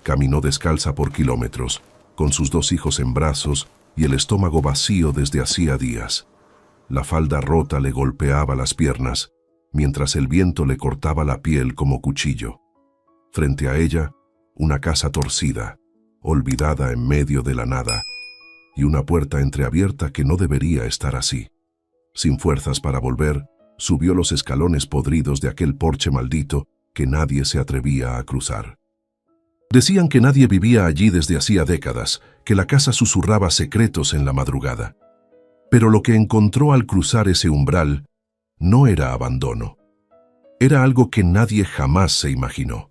Caminó descalza por kilómetros, con sus 2 hijos en brazos y el estómago vacío desde hacía días. La falda rota le golpeaba las piernas, mientras el viento le cortaba la piel como cuchillo. Frente a ella, una casa torcida, olvidada en medio de la nada, y una puerta entreabierta que no debería estar así. Sin fuerzas para volver, subió los escalones podridos de aquel porche maldito que nadie se atrevía a cruzar. Decían que nadie vivía allí desde hacía décadas, que la casa susurraba secretos en la madrugada. Pero lo que encontró al cruzar ese umbral no era abandono. Era algo que nadie jamás se imaginó.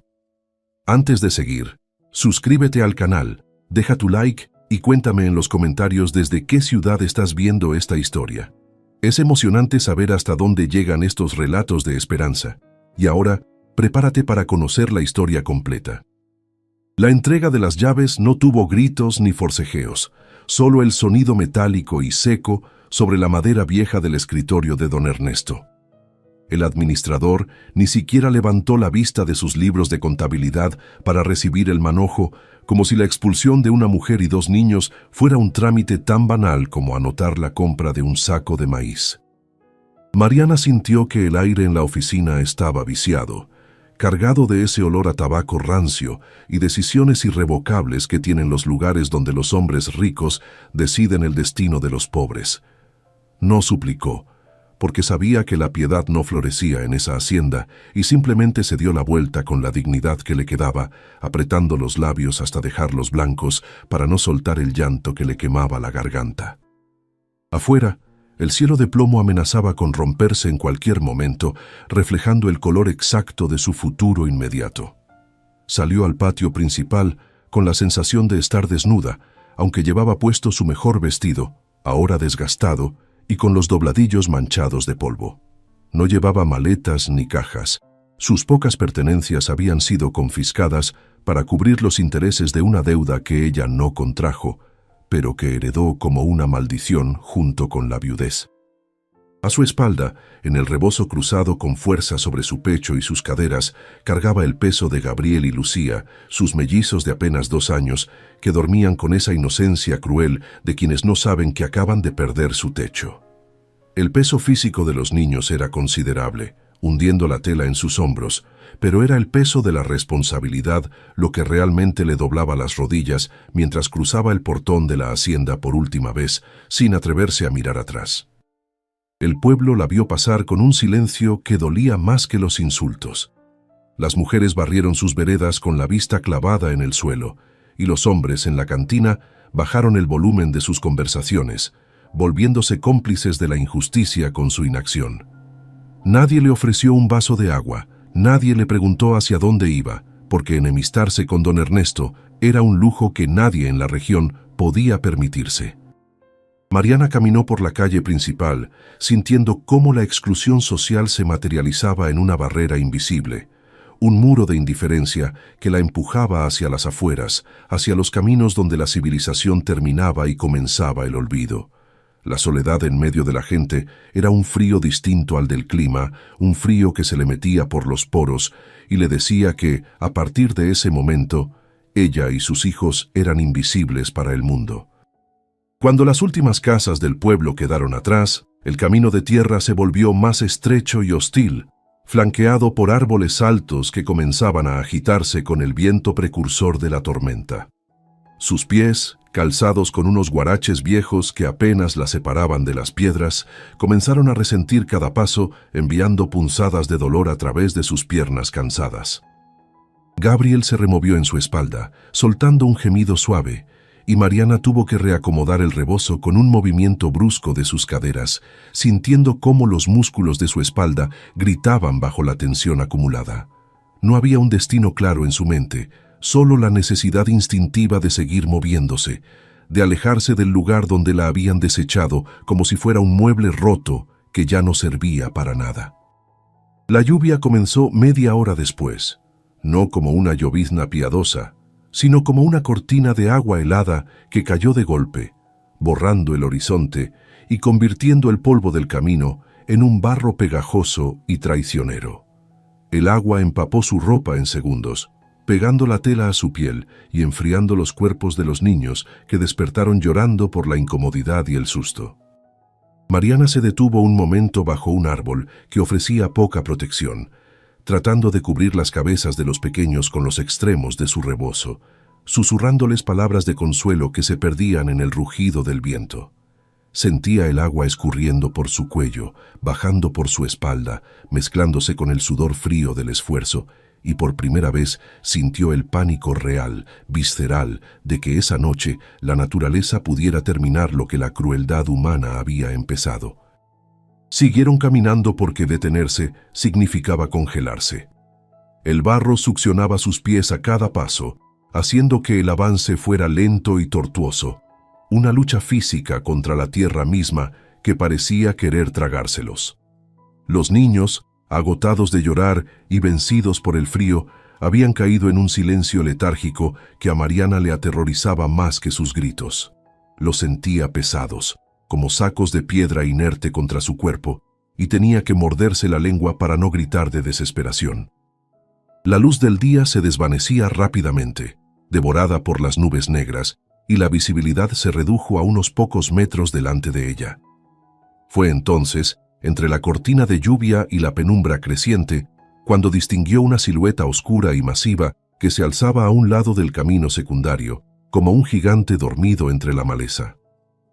Antes de seguir, suscríbete al canal, deja tu like y cuéntame en los comentarios desde qué ciudad estás viendo esta historia. Es emocionante saber hasta dónde llegan estos relatos de esperanza. Y ahora, prepárate para conocer la historia completa. La entrega de las llaves no tuvo gritos ni forcejeos, solo el sonido metálico y seco sobre la madera vieja del escritorio de don Ernesto. El administrador ni siquiera levantó la vista de sus libros de contabilidad para recibir el manojo, como si la expulsión de una mujer y 2 niños fuera un trámite tan banal como anotar la compra de un saco de maíz. Mariana sintió que el aire en la oficina estaba viciado, cargado de ese olor a tabaco rancio y decisiones irrevocables que tienen los lugares donde los hombres ricos deciden el destino de los pobres. No suplicó, porque sabía que la piedad no florecía en esa hacienda y simplemente se dio la vuelta con la dignidad que le quedaba, apretando los labios hasta dejarlos blancos para no soltar el llanto que le quemaba la garganta. Afuera, el cielo de plomo amenazaba con romperse en cualquier momento, reflejando el color exacto de su futuro inmediato. Salió al patio principal con la sensación de estar desnuda, aunque llevaba puesto su mejor vestido, ahora desgastado, y con los dobladillos manchados de polvo. No llevaba maletas ni cajas. Sus pocas pertenencias habían sido confiscadas para cubrir los intereses de una deuda que ella no contrajo, pero que heredó como una maldición junto con la viudez. A su espalda, en el rebozo cruzado con fuerza sobre su pecho y sus caderas, cargaba el peso de Gabriel y Lucía, sus mellizos de apenas 2 años, que dormían con esa inocencia cruel de quienes no saben que acaban de perder su techo. El peso físico de los niños era considerable, hundiendo la tela en sus hombros, pero era el peso de la responsabilidad lo que realmente le doblaba las rodillas mientras cruzaba el portón de la hacienda por última vez, sin atreverse a mirar atrás. El pueblo la vio pasar con un silencio que dolía más que los insultos. Las mujeres barrieron sus veredas con la vista clavada en el suelo, y los hombres en la cantina bajaron el volumen de sus conversaciones, volviéndose cómplices de la injusticia con su inacción. Nadie le ofreció un vaso de agua, nadie le preguntó hacia dónde iba, porque enemistarse con don Ernesto era un lujo que nadie en la región podía permitirse. Mariana caminó por la calle principal, sintiendo cómo la exclusión social se materializaba en una barrera invisible, un muro de indiferencia que la empujaba hacia las afueras, hacia los caminos donde la civilización terminaba y comenzaba el olvido. La soledad en medio de la gente era un frío distinto al del clima, un frío que se le metía por los poros y le decía que, a partir de ese momento, ella y sus hijos eran invisibles para el mundo. Cuando las últimas casas del pueblo quedaron atrás, el camino de tierra se volvió más estrecho y hostil, flanqueado por árboles altos que comenzaban a agitarse con el viento precursor de la tormenta. Sus pies, calzados con unos guaraches viejos que apenas la separaban de las piedras, comenzaron a resentir cada paso, enviando punzadas de dolor a través de sus piernas cansadas. Gabriel se removió en su espalda, soltando un gemido suave, y Mariana tuvo que reacomodar el rebozo con un movimiento brusco de sus caderas, sintiendo cómo los músculos de su espalda gritaban bajo la tensión acumulada. No había un destino claro en su mente, solo la necesidad instintiva de seguir moviéndose, de alejarse del lugar donde la habían desechado como si fuera un mueble roto que ya no servía para nada. La lluvia comenzó media hora después, no como una llovizna piadosa, sino como una cortina de agua helada que cayó de golpe, borrando el horizonte y convirtiendo el polvo del camino en un barro pegajoso y traicionero. El agua empapó su ropa en segundos, pegando la tela a su piel y enfriando los cuerpos de los niños que despertaron llorando por la incomodidad y el susto. Mariana se detuvo un momento bajo un árbol que ofrecía poca protección, tratando de cubrir las cabezas de los pequeños con los extremos de su rebozo, susurrándoles palabras de consuelo que se perdían en el rugido del viento. Sentía el agua escurriendo por su cuello, bajando por su espalda, mezclándose con el sudor frío del esfuerzo, y por primera vez sintió el pánico real, visceral, de que esa noche la naturaleza pudiera terminar lo que la crueldad humana había empezado. Siguieron caminando porque detenerse significaba congelarse. El barro succionaba sus pies a cada paso, haciendo que el avance fuera lento y tortuoso, una lucha física contra la tierra misma que parecía querer tragárselos. Los niños, agotados de llorar y vencidos por el frío, habían caído en un silencio letárgico que a Mariana le aterrorizaba más que sus gritos. Los sentía pesados, como sacos de piedra inerte contra su cuerpo, y tenía que morderse la lengua para no gritar de desesperación. La luz del día se desvanecía rápidamente, devorada por las nubes negras, y la visibilidad se redujo a unos pocos metros delante de ella. Fue entonces, entre la cortina de lluvia y la penumbra creciente, cuando distinguió una silueta oscura y masiva que se alzaba a un lado del camino secundario, como un gigante dormido entre la maleza.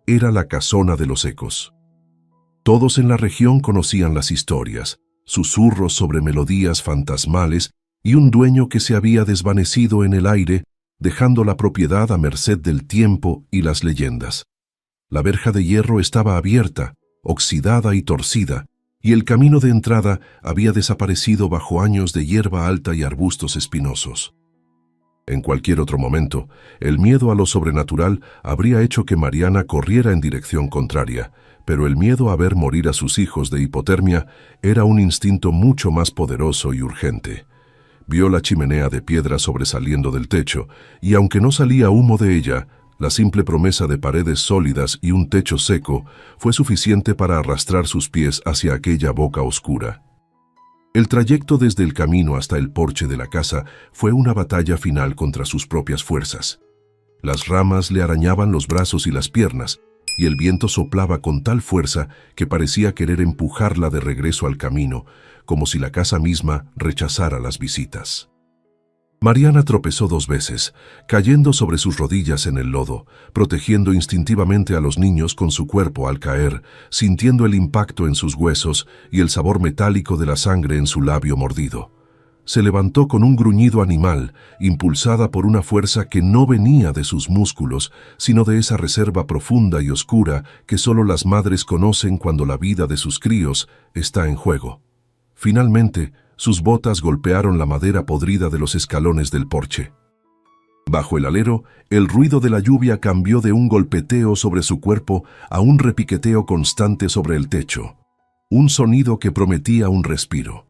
Era la casona de los ecos. Todos en la región conocían las historias, susurros sobre melodías fantasmales y un dueño que se había desvanecido en el aire, dejando la propiedad a merced del tiempo y las leyendas. La verja de hierro estaba abierta, oxidada y torcida, y el camino de entrada había desaparecido bajo años de hierba alta y arbustos espinosos. En cualquier otro momento, el miedo a lo sobrenatural habría hecho que Mariana corriera en dirección contraria, pero el miedo a ver morir a sus hijos de hipotermia era un instinto mucho más poderoso y urgente. Vio la chimenea de piedra sobresaliendo del techo, y aunque no salía humo de ella, la simple promesa de paredes sólidas y un techo seco fue suficiente para arrastrar sus pies hacia aquella boca oscura. El trayecto desde el camino hasta el porche de la casa fue una batalla final contra sus propias fuerzas. Las ramas le arañaban los brazos y las piernas, y el viento soplaba con tal fuerza que parecía querer empujarla de regreso al camino, como si la casa misma rechazara las visitas. Mariana tropezó 2 veces, cayendo sobre sus rodillas en el lodo, protegiendo instintivamente a los niños con su cuerpo al caer, sintiendo el impacto en sus huesos y el sabor metálico de la sangre en su labio mordido. Se levantó con un gruñido animal, impulsada por una fuerza que no venía de sus músculos, sino de esa reserva profunda y oscura que solo las madres conocen cuando la vida de sus críos está en juego. Finalmente, sus botas golpearon la madera podrida de los escalones del porche. Bajo el alero, el ruido de la lluvia cambió de un golpeteo sobre su cuerpo a un repiqueteo constante sobre el techo, un sonido que prometía un respiro.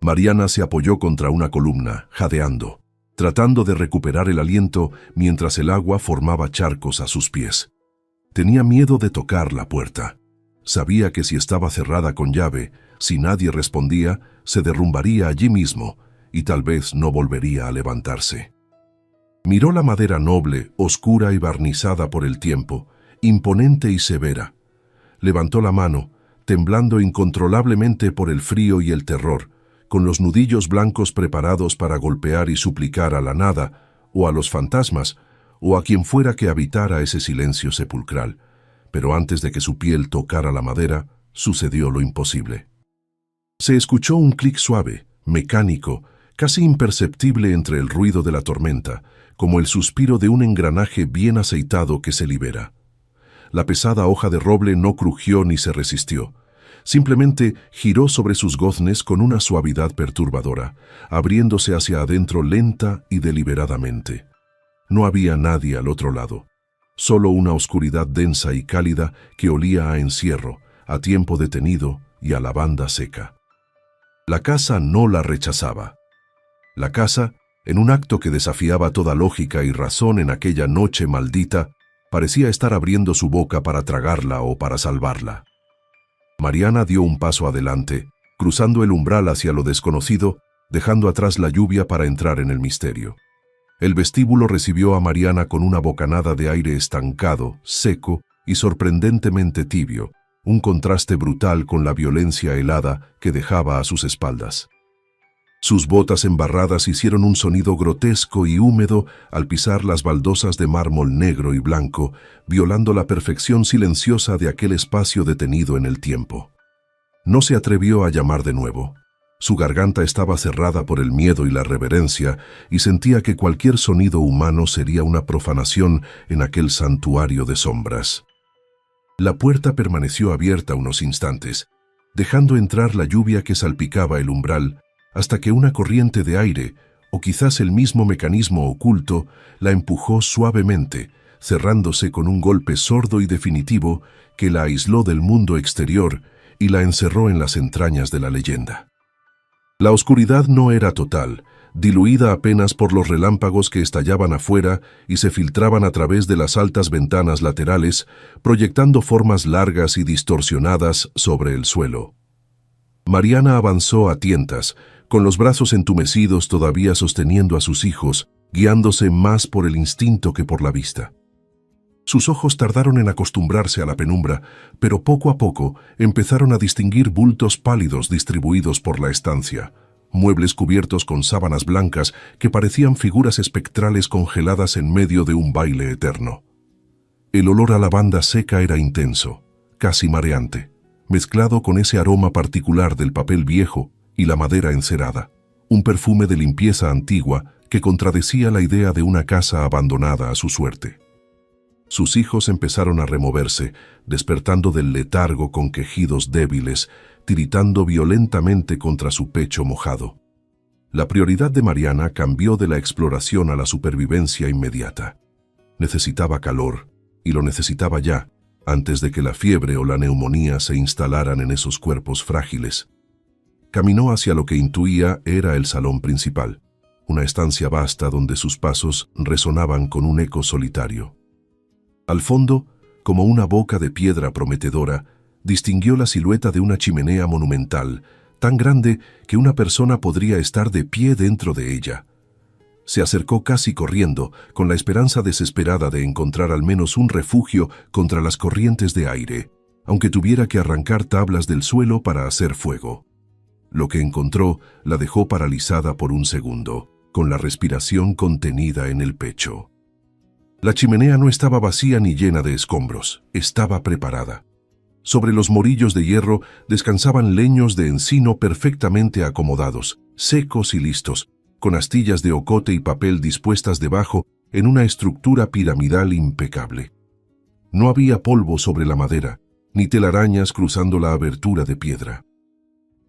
Mariana se apoyó contra una columna, jadeando, tratando de recuperar el aliento mientras el agua formaba charcos a sus pies. Tenía miedo de tocar la puerta. Sabía que si estaba cerrada con llave, si nadie respondía, se derrumbaría allí mismo y tal vez no volvería a levantarse. Miró la madera noble, oscura y barnizada por el tiempo, imponente y severa. Levantó la mano, temblando incontrolablemente por el frío y el terror, con los nudillos blancos preparados para golpear y suplicar a la nada, o a los fantasmas, o a quien fuera que habitara ese silencio sepulcral. Pero antes de que su piel tocara la madera, sucedió lo imposible. Se escuchó un clic suave, mecánico, casi imperceptible entre el ruido de la tormenta, como el suspiro de un engranaje bien aceitado que se libera. La pesada hoja de roble no crujió ni se resistió. Simplemente giró sobre sus goznes con una suavidad perturbadora, abriéndose hacia adentro lenta y deliberadamente. No había nadie al otro lado, solo una oscuridad densa y cálida que olía a encierro, a tiempo detenido y a lavanda seca. La casa no la rechazaba. La casa, en un acto que desafiaba toda lógica y razón en aquella noche maldita, parecía estar abriendo su boca para tragarla o para salvarla. Mariana dio un paso adelante, cruzando el umbral hacia lo desconocido, dejando atrás la lluvia para entrar en el misterio. El vestíbulo recibió a Mariana con una bocanada de aire estancado, seco y sorprendentemente tibio, un contraste brutal con la violencia helada que dejaba a sus espaldas. Sus botas embarradas hicieron un sonido grotesco y húmedo al pisar las baldosas de mármol negro y blanco, violando la perfección silenciosa de aquel espacio detenido en el tiempo. No se atrevió a llamar de nuevo. Su garganta estaba cerrada por el miedo y la reverencia, y sentía que cualquier sonido humano sería una profanación en aquel santuario de sombras. La puerta permaneció abierta unos instantes, dejando entrar la lluvia que salpicaba el umbral, hasta que una corriente de aire, o quizás el mismo mecanismo oculto, la empujó suavemente, cerrándose con un golpe sordo y definitivo que la aisló del mundo exterior y la encerró en las entrañas de la leyenda. La oscuridad no era total, diluida apenas por los relámpagos que estallaban afuera y se filtraban a través de las altas ventanas laterales, proyectando formas largas y distorsionadas sobre el suelo. Mariana avanzó a tientas, con los brazos entumecidos todavía sosteniendo a sus hijos, guiándose más por el instinto que por la vista. Sus ojos tardaron en acostumbrarse a la penumbra, pero poco a poco empezaron a distinguir bultos pálidos distribuidos por la estancia, muebles cubiertos con sábanas blancas que parecían figuras espectrales congeladas en medio de un baile eterno. El olor a lavanda seca era intenso, casi mareante, mezclado con ese aroma particular del papel viejo y la madera encerada, un perfume de limpieza antigua que contradecía la idea de una casa abandonada a su suerte. Sus hijos empezaron a removerse, despertando del letargo con quejidos débiles, tiritando violentamente contra su pecho mojado. La prioridad de Mariana cambió de la exploración a la supervivencia inmediata. Necesitaba calor, y lo necesitaba ya, antes de que la fiebre o la neumonía se instalaran en esos cuerpos frágiles. Caminó hacia lo que intuía era el salón principal, una estancia vasta donde sus pasos resonaban con un eco solitario. Al fondo, como una boca de piedra prometedora, distinguió la silueta de una chimenea monumental, tan grande que una persona podría estar de pie dentro de ella. Se acercó casi corriendo, con la esperanza desesperada de encontrar al menos un refugio contra las corrientes de aire, aunque tuviera que arrancar tablas del suelo para hacer fuego. Lo que encontró la dejó paralizada por un segundo, con la respiración contenida en el pecho. La chimenea no estaba vacía ni llena de escombros, estaba preparada. Sobre los morillos de hierro descansaban leños de encino perfectamente acomodados, secos y listos, con astillas de ocote y papel dispuestas debajo en una estructura piramidal impecable. No había polvo sobre la madera, ni telarañas cruzando la abertura de piedra.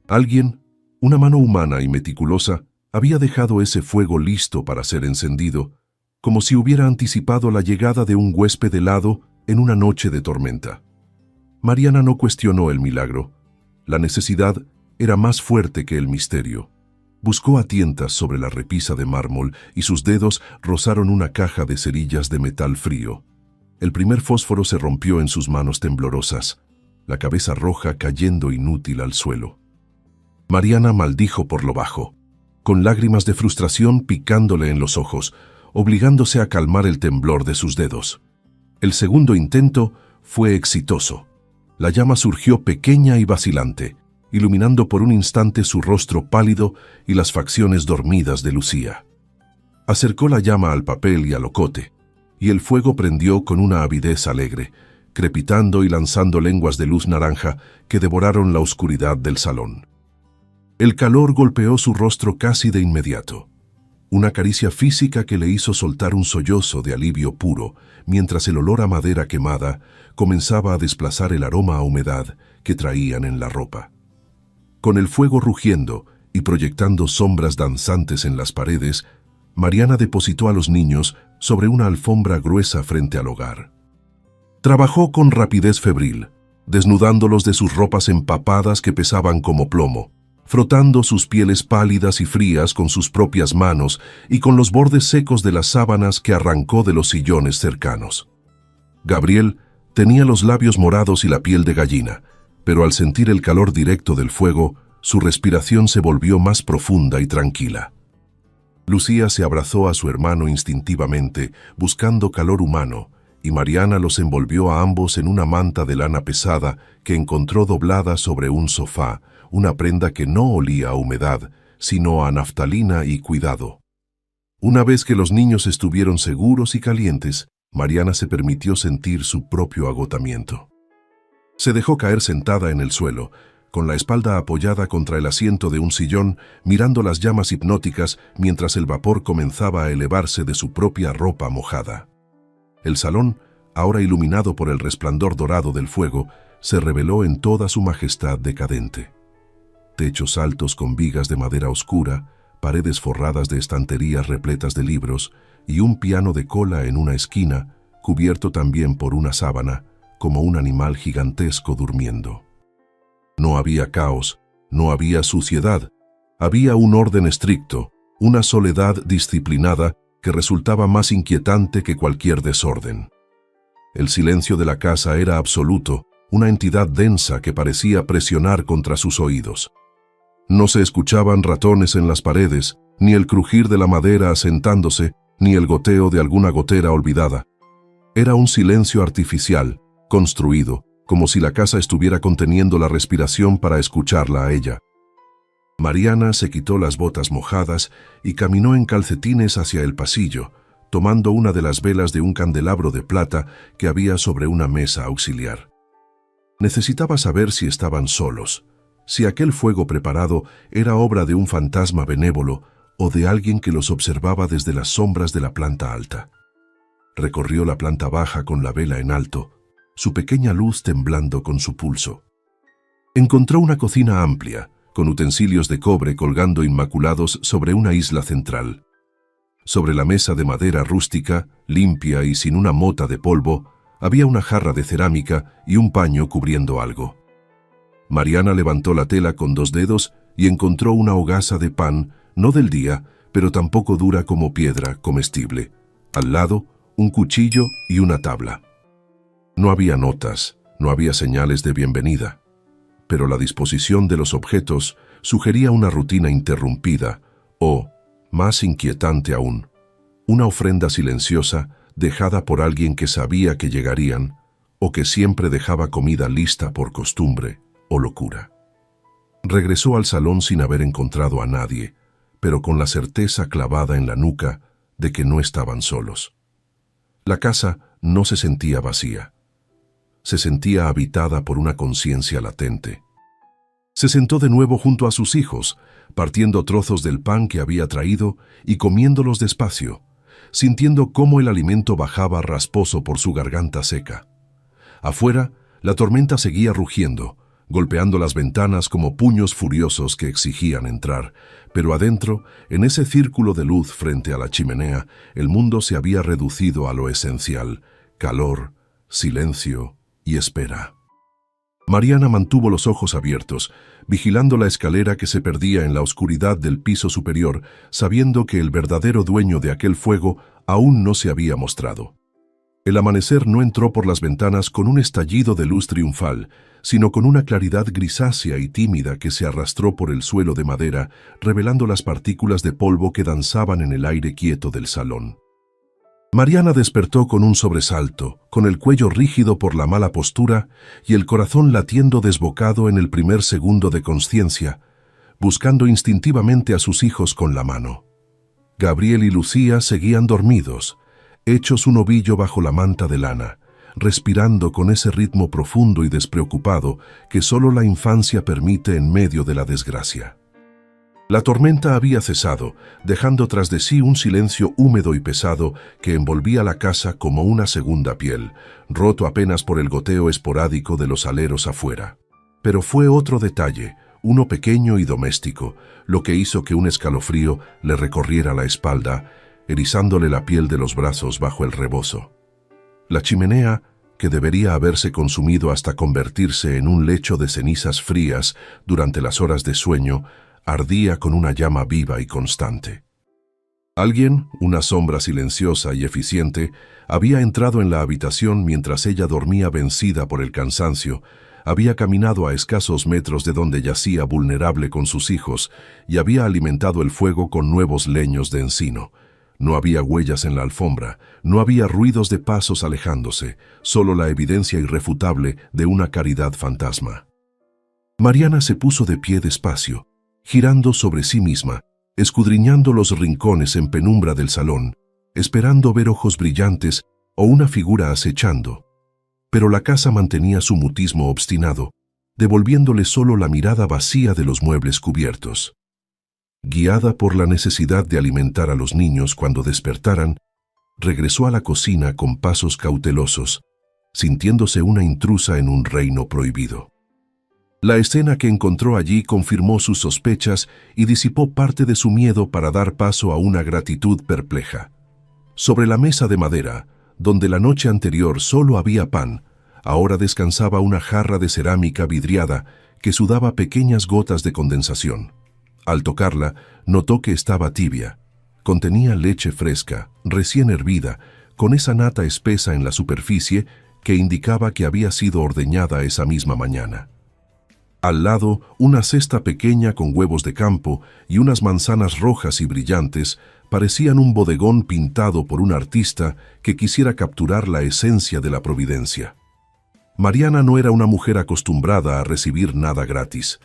Alguien, una mano humana y meticulosa, había dejado ese fuego listo para ser encendido, como si hubiera anticipado la llegada de un huésped helado en una noche de tormenta. Mariana no cuestionó el milagro. La necesidad era más fuerte que el misterio. Buscó a tientas sobre la repisa de mármol y sus dedos rozaron una caja de cerillas de metal frío. El primer fósforo se rompió en sus manos temblorosas, la cabeza roja cayendo inútil al suelo. Mariana maldijo por lo bajo, con lágrimas de frustración picándole en los ojos, obligándose a calmar el temblor de sus dedos. El segundo intento fue exitoso. La llama surgió pequeña y vacilante, iluminando por un instante su rostro pálido y las facciones dormidas de Lucía. Acercó la llama al papel y al ocote, y el fuego prendió con una avidez alegre, crepitando y lanzando lenguas de luz naranja que devoraron la oscuridad del salón. El calor golpeó su rostro casi de inmediato. Una caricia física que le hizo soltar un sollozo de alivio puro, mientras el olor a madera quemada comenzaba a desplazar el aroma a humedad que traían en la ropa. Con el fuego rugiendo y proyectando sombras danzantes en las paredes, Mariana depositó a los niños sobre una alfombra gruesa frente al hogar. Trabajó con rapidez febril, desnudándolos de sus ropas empapadas que pesaban como plomo, frotando sus pieles pálidas y frías con sus propias manos y con los bordes secos de las sábanas que arrancó de los sillones cercanos. Gabriel tenía los labios morados y la piel de gallina, pero al sentir el calor directo del fuego, su respiración se volvió más profunda y tranquila. Lucía se abrazó a su hermano instintivamente, buscando calor humano, y Mariana los envolvió a ambos en una manta de lana pesada que encontró doblada sobre un sofá, una prenda que no olía a humedad, sino a naftalina y cuidado. Una vez que los niños estuvieron seguros y calientes, Mariana se permitió sentir su propio agotamiento. Se dejó caer sentada en el suelo, con la espalda apoyada contra el asiento de un sillón, mirando las llamas hipnóticas mientras el vapor comenzaba a elevarse de su propia ropa mojada. El salón, ahora iluminado por el resplandor dorado del fuego, se reveló en toda su majestad decadente. Techos altos con vigas de madera oscura, paredes forradas de estanterías repletas de libros y un piano de cola en una esquina, cubierto también por una sábana, como un animal gigantesco durmiendo. No había caos, no había suciedad, había un orden estricto, una soledad disciplinada que resultaba más inquietante que cualquier desorden. El silencio de la casa era absoluto, una entidad densa que parecía presionar contra sus oídos. No se escuchaban ratones en las paredes, ni el crujir de la madera asentándose, ni el goteo de alguna gotera olvidada. Era un silencio artificial, construido, como si la casa estuviera conteniendo la respiración para escucharla a ella. Mariana se quitó las botas mojadas y caminó en calcetines hacia el pasillo, tomando una de las velas de un candelabro de plata que había sobre una mesa auxiliar. Necesitaba saber si estaban solos, si aquel fuego preparado era obra de un fantasma benévolo o de alguien que los observaba desde las sombras de la planta alta. Recorrió la planta baja con la vela en alto, su pequeña luz temblando con su pulso. Encontró una cocina amplia, con utensilios de cobre colgando inmaculados sobre una isla central. Sobre la mesa de madera rústica, limpia y sin una mota de polvo, había una jarra de cerámica y un paño cubriendo algo. Mariana levantó la tela con 2 dedos y encontró una hogaza de pan, no del día, pero tampoco dura como piedra, comestible. Al lado, un cuchillo y una tabla. No había notas, no había señales de bienvenida, pero la disposición de los objetos sugería una rutina interrumpida o, más inquietante aún, una ofrenda silenciosa dejada por alguien que sabía que llegarían o que siempre dejaba comida lista por costumbre o locura. Regresó al salón sin haber encontrado a nadie, pero con la certeza clavada en la nuca de que no estaban solos. La casa no se sentía vacía. Se sentía habitada por una conciencia latente. Se sentó de nuevo junto a sus hijos, partiendo trozos del pan que había traído y comiéndolos despacio, sintiendo cómo el alimento bajaba rasposo por su garganta seca. Afuera, la tormenta seguía rugiendo, golpeando las ventanas como puños furiosos que exigían entrar, pero adentro, en ese círculo de luz frente a la chimenea, el mundo se había reducido a lo esencial: calor, silencio y espera. Mariana mantuvo los ojos abiertos, vigilando la escalera que se perdía en la oscuridad del piso superior, sabiendo que el verdadero dueño de aquel fuego aún no se había mostrado. El amanecer no entró por las ventanas con un estallido de luz triunfal, sino con una claridad grisácea y tímida que se arrastró por el suelo de madera, revelando las partículas de polvo que danzaban en el aire quieto del salón. Mariana despertó con un sobresalto, con el cuello rígido por la mala postura y el corazón latiendo desbocado en el primer segundo de consciencia, buscando instintivamente a sus hijos con la mano. Gabriel y Lucía seguían dormidos, hechos un ovillo bajo la manta de lana, respirando con ese ritmo profundo y despreocupado que solo la infancia permite en medio de la desgracia. La tormenta había cesado, dejando tras de sí un silencio húmedo y pesado que envolvía la casa como una segunda piel, roto apenas por el goteo esporádico de los aleros afuera. Pero fue otro detalle, uno pequeño y doméstico, lo que hizo que un escalofrío le recorriera la espalda, erizándole la piel de los brazos bajo el rebozo. La chimenea, que debería haberse consumido hasta convertirse en un lecho de cenizas frías durante las horas de sueño, ardía con una llama viva y constante. Alguien, una sombra silenciosa y eficiente, había entrado en la habitación mientras ella dormía vencida por el cansancio, había caminado a escasos metros de donde yacía vulnerable con sus hijos y había alimentado el fuego con nuevos leños de encino. No había huellas en la alfombra, no había ruidos de pasos alejándose, solo la evidencia irrefutable de una caridad fantasma. Mariana se puso de pie despacio, girando sobre sí misma, escudriñando los rincones en penumbra del salón, esperando ver ojos brillantes o una figura acechando. Pero la casa mantenía su mutismo obstinado, devolviéndole solo la mirada vacía de los muebles cubiertos. Guiada por la necesidad de alimentar a los niños cuando despertaran, regresó a la cocina con pasos cautelosos, sintiéndose una intrusa en un reino prohibido. La escena que encontró allí confirmó sus sospechas y disipó parte de su miedo para dar paso a una gratitud perpleja. Sobre la mesa de madera, donde la noche anterior solo había pan, ahora descansaba una jarra de cerámica vidriada que sudaba pequeñas gotas de condensación. Al tocarla, notó que estaba tibia. Contenía leche fresca, recién hervida, con esa nata espesa en la superficie que indicaba que había sido ordeñada esa misma mañana. Al lado, una cesta pequeña con huevos de campo y unas manzanas rojas y brillantes parecían un bodegón pintado por un artista que quisiera capturar la esencia de la providencia. Mariana no era una mujer acostumbrada a recibir nada gratis.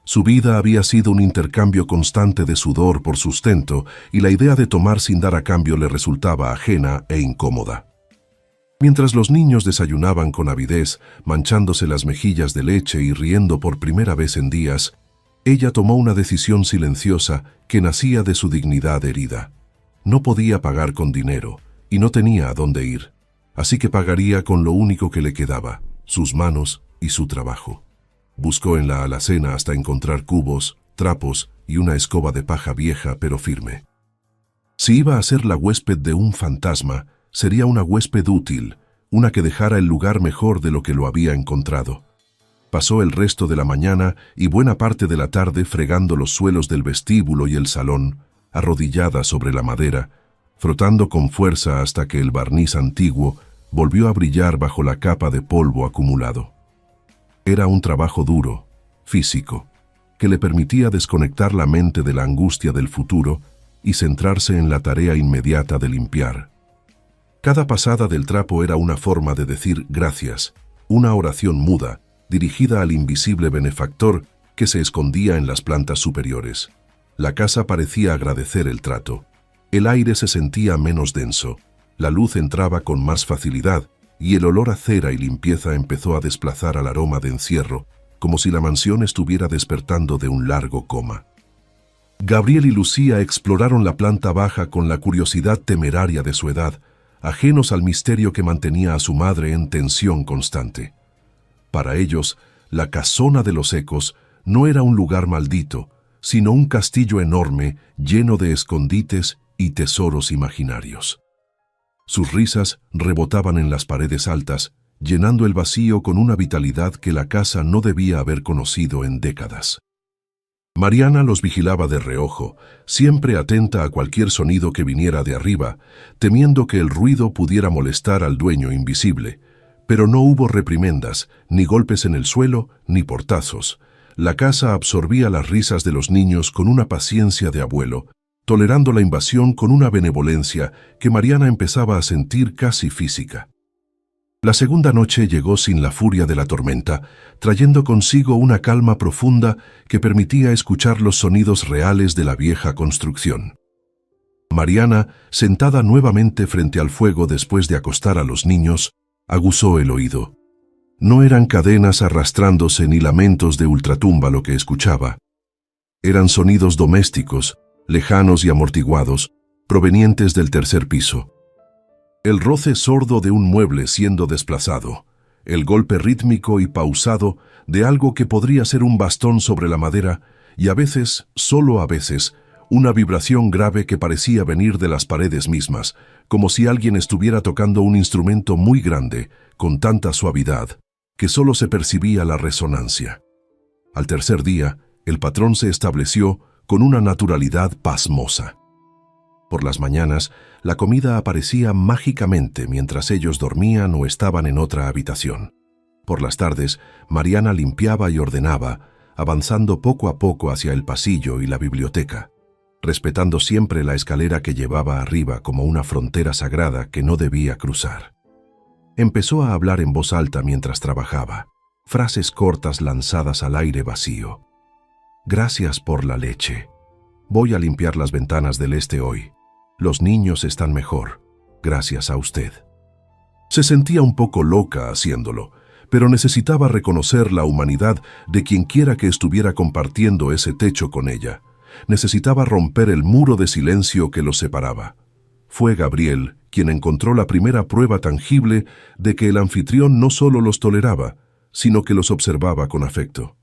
Su vida había sido un intercambio constante de sudor por sustento y la idea de tomar sin dar a cambio le resultaba ajena e incómoda. Mientras los niños desayunaban con avidez, manchándose las mejillas de leche y riendo por primera vez en días, ella tomó una decisión silenciosa que nacía de su dignidad herida. No podía pagar con dinero y no tenía a dónde ir, así que pagaría con lo único que le quedaba, sus manos y su trabajo. Buscó en la alacena hasta encontrar cubos, trapos y una escoba de paja vieja pero firme. Si iba a ser la huésped de un fantasma, sería una huésped útil, una que dejara el lugar mejor de lo que lo había encontrado. Pasó el resto de la mañana y buena parte de la tarde fregando los suelos del vestíbulo y el salón, arrodillada sobre la madera, frotando con fuerza hasta que el barniz antiguo volvió a brillar bajo la capa de polvo acumulado. Era un trabajo duro, físico, que le permitía desconectar la mente de la angustia del futuro y centrarse en la tarea inmediata de limpiar. Cada pasada del trapo era una forma de decir gracias, una oración muda, dirigida al invisible benefactor que se escondía en las plantas superiores. La casa parecía agradecer el trato. El aire se sentía menos denso, la luz entraba con más facilidad y el olor a cera y limpieza empezó a desplazar al aroma de encierro, como si la mansión estuviera despertando de un largo coma. Gabriel y Lucía exploraron la planta baja con la curiosidad temeraria de su edad, ajenos al misterio que mantenía a su madre en tensión constante. Para ellos, la casona de los ecos no era un lugar maldito, sino un castillo enorme lleno de escondites y tesoros imaginarios. Sus risas rebotaban en las paredes altas, llenando el vacío con una vitalidad que la casa no debía haber conocido en décadas. Mariana los vigilaba de reojo, siempre atenta a cualquier sonido que viniera de arriba, temiendo que el ruido pudiera molestar al dueño invisible. Pero no hubo reprimendas, ni golpes en el suelo, ni portazos. La casa absorbía las risas de los niños con una paciencia de abuelo, tolerando la invasión con una benevolencia que Mariana empezaba a sentir casi física. La segunda noche llegó sin la furia de la tormenta, trayendo consigo una calma profunda que permitía escuchar los sonidos reales de la vieja construcción. Mariana, sentada nuevamente frente al fuego después de acostar a los niños, aguzó el oído. No eran cadenas arrastrándose ni lamentos de ultratumba lo que escuchaba. Eran sonidos domésticos, lejanos y amortiguados, provenientes del tercer piso. El roce sordo de un mueble siendo desplazado, el golpe rítmico y pausado de algo que podría ser un bastón sobre la madera y a veces, solo a veces, una vibración grave que parecía venir de las paredes mismas, como si alguien estuviera tocando un instrumento muy grande, con tanta suavidad, que solo se percibía la resonancia. Al tercer día, el patrón se estableció con una naturalidad pasmosa. Por las mañanas, la comida aparecía mágicamente mientras ellos dormían o estaban en otra habitación. Por las tardes, Mariana limpiaba y ordenaba, avanzando poco a poco hacia el pasillo y la biblioteca, respetando siempre la escalera que llevaba arriba como una frontera sagrada que no debía cruzar. Empezó a hablar en voz alta mientras trabajaba, frases cortas lanzadas al aire vacío. Gracias por la leche. Voy a limpiar las ventanas del este hoy. Los niños están mejor, gracias a usted. Se sentía un poco loca haciéndolo, pero necesitaba reconocer la humanidad de quienquiera que estuviera compartiendo ese techo con ella. Necesitaba romper el muro de silencio que los separaba. Fue Gabriel quien encontró la primera prueba tangible de que el anfitrión no solo los toleraba, sino que los observaba con afecto.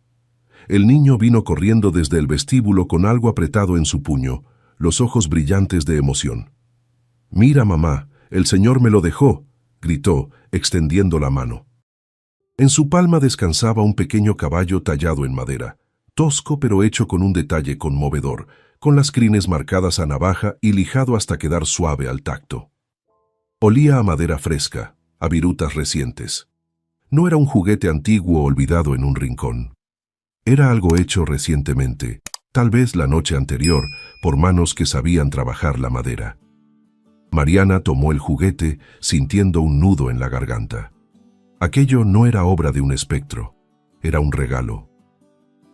El niño vino corriendo desde el vestíbulo con algo apretado en su puño, los ojos brillantes de emoción. «Mira, mamá, el señor me lo dejó», gritó, extendiendo la mano. En su palma descansaba un pequeño caballo tallado en madera, tosco pero hecho con un detalle conmovedor, con las crines marcadas a navaja y lijado hasta quedar suave al tacto. Olía a madera fresca, a virutas recientes. No era un juguete antiguo olvidado en un rincón. Era algo hecho recientemente, tal vez la noche anterior, por manos que sabían trabajar la madera. Mariana tomó el juguete, sintiendo un nudo en la garganta. Aquello no era obra de un espectro, era un regalo.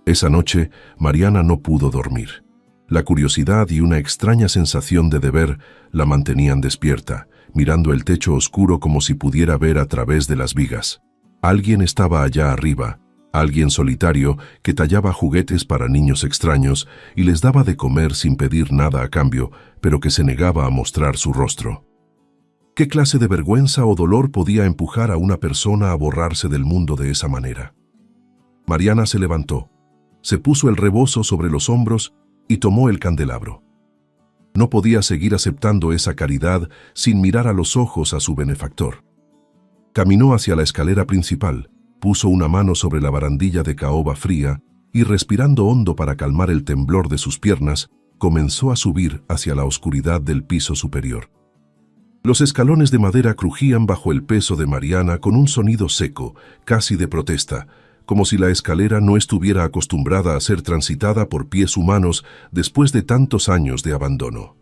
Esa noche, Mariana no pudo dormir. La curiosidad y una extraña sensación de deber la mantenían despierta, mirando el techo oscuro como si pudiera ver a través de las vigas. Alguien estaba allá arriba, alguien solitario que tallaba juguetes para niños extraños y les daba de comer sin pedir nada a cambio, pero que se negaba a mostrar su rostro. ¿Qué clase de vergüenza o dolor podía empujar a una persona a borrarse del mundo de esa manera? Mariana se levantó, se puso el rebozo sobre los hombros y tomó el candelabro. No podía seguir aceptando esa caridad sin mirar a los ojos a su benefactor. Caminó hacia la escalera principal, puso una mano sobre la barandilla de caoba fría y, respirando hondo para calmar el temblor de sus piernas, comenzó a subir hacia la oscuridad del piso superior. Los escalones de madera crujían bajo el peso de Mariana con un sonido seco, casi de protesta, como si la escalera no estuviera acostumbrada a ser transitada por pies humanos después de tantos años de abandono.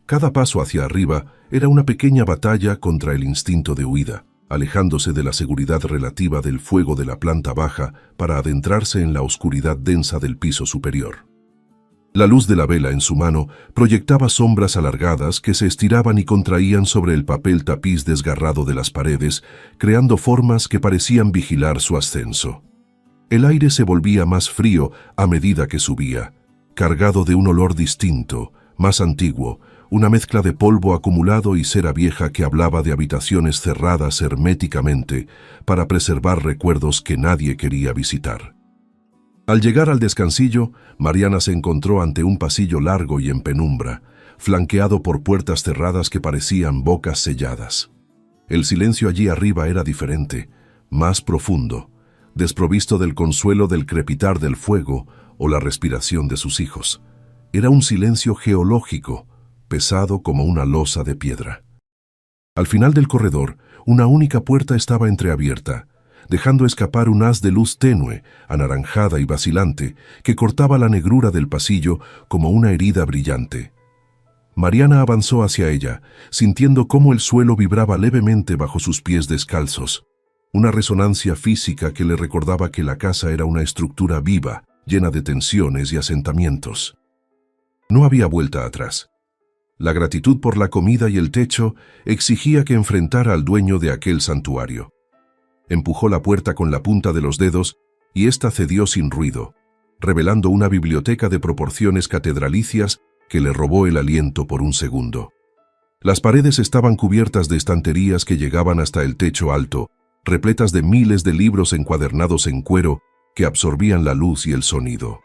Cada paso hacia arriba era una pequeña batalla contra el instinto de huida, alejándose de la seguridad relativa del fuego de la planta baja para adentrarse en la oscuridad densa del piso superior. La luz de la vela en su mano proyectaba sombras alargadas que se estiraban y contraían sobre el papel tapiz desgarrado de las paredes, creando formas que parecían vigilar su ascenso. El aire se volvía más frío a medida que subía, cargado de un olor distinto, más antiguo, una mezcla de polvo acumulado y cera vieja que hablaba de habitaciones cerradas herméticamente para preservar recuerdos que nadie quería visitar. Al llegar al descansillo, Mariana se encontró ante un pasillo largo y en penumbra, flanqueado por puertas cerradas que parecían bocas selladas. El silencio allí arriba era diferente, más profundo, desprovisto del consuelo del crepitar del fuego o la respiración de sus hijos. Era un silencio geológico, pesado como una losa de piedra. Al final del corredor, una única puerta estaba entreabierta, dejando escapar un haz de luz tenue, anaranjada y vacilante, que cortaba la negrura del pasillo como una herida brillante. Mariana avanzó hacia ella, sintiendo cómo el suelo vibraba levemente bajo sus pies descalzos, una resonancia física que le recordaba que la casa era una estructura viva, llena de tensiones y asentamientos. No había vuelta atrás. La gratitud por la comida y el techo exigía que enfrentara al dueño de aquel santuario. Empujó la puerta con la punta de los dedos y ésta cedió sin ruido, revelando una biblioteca de proporciones catedralicias que le robó el aliento por un segundo. Las paredes estaban cubiertas de estanterías que llegaban hasta el techo alto, repletas de miles de libros encuadernados en cuero que absorbían la luz y el sonido.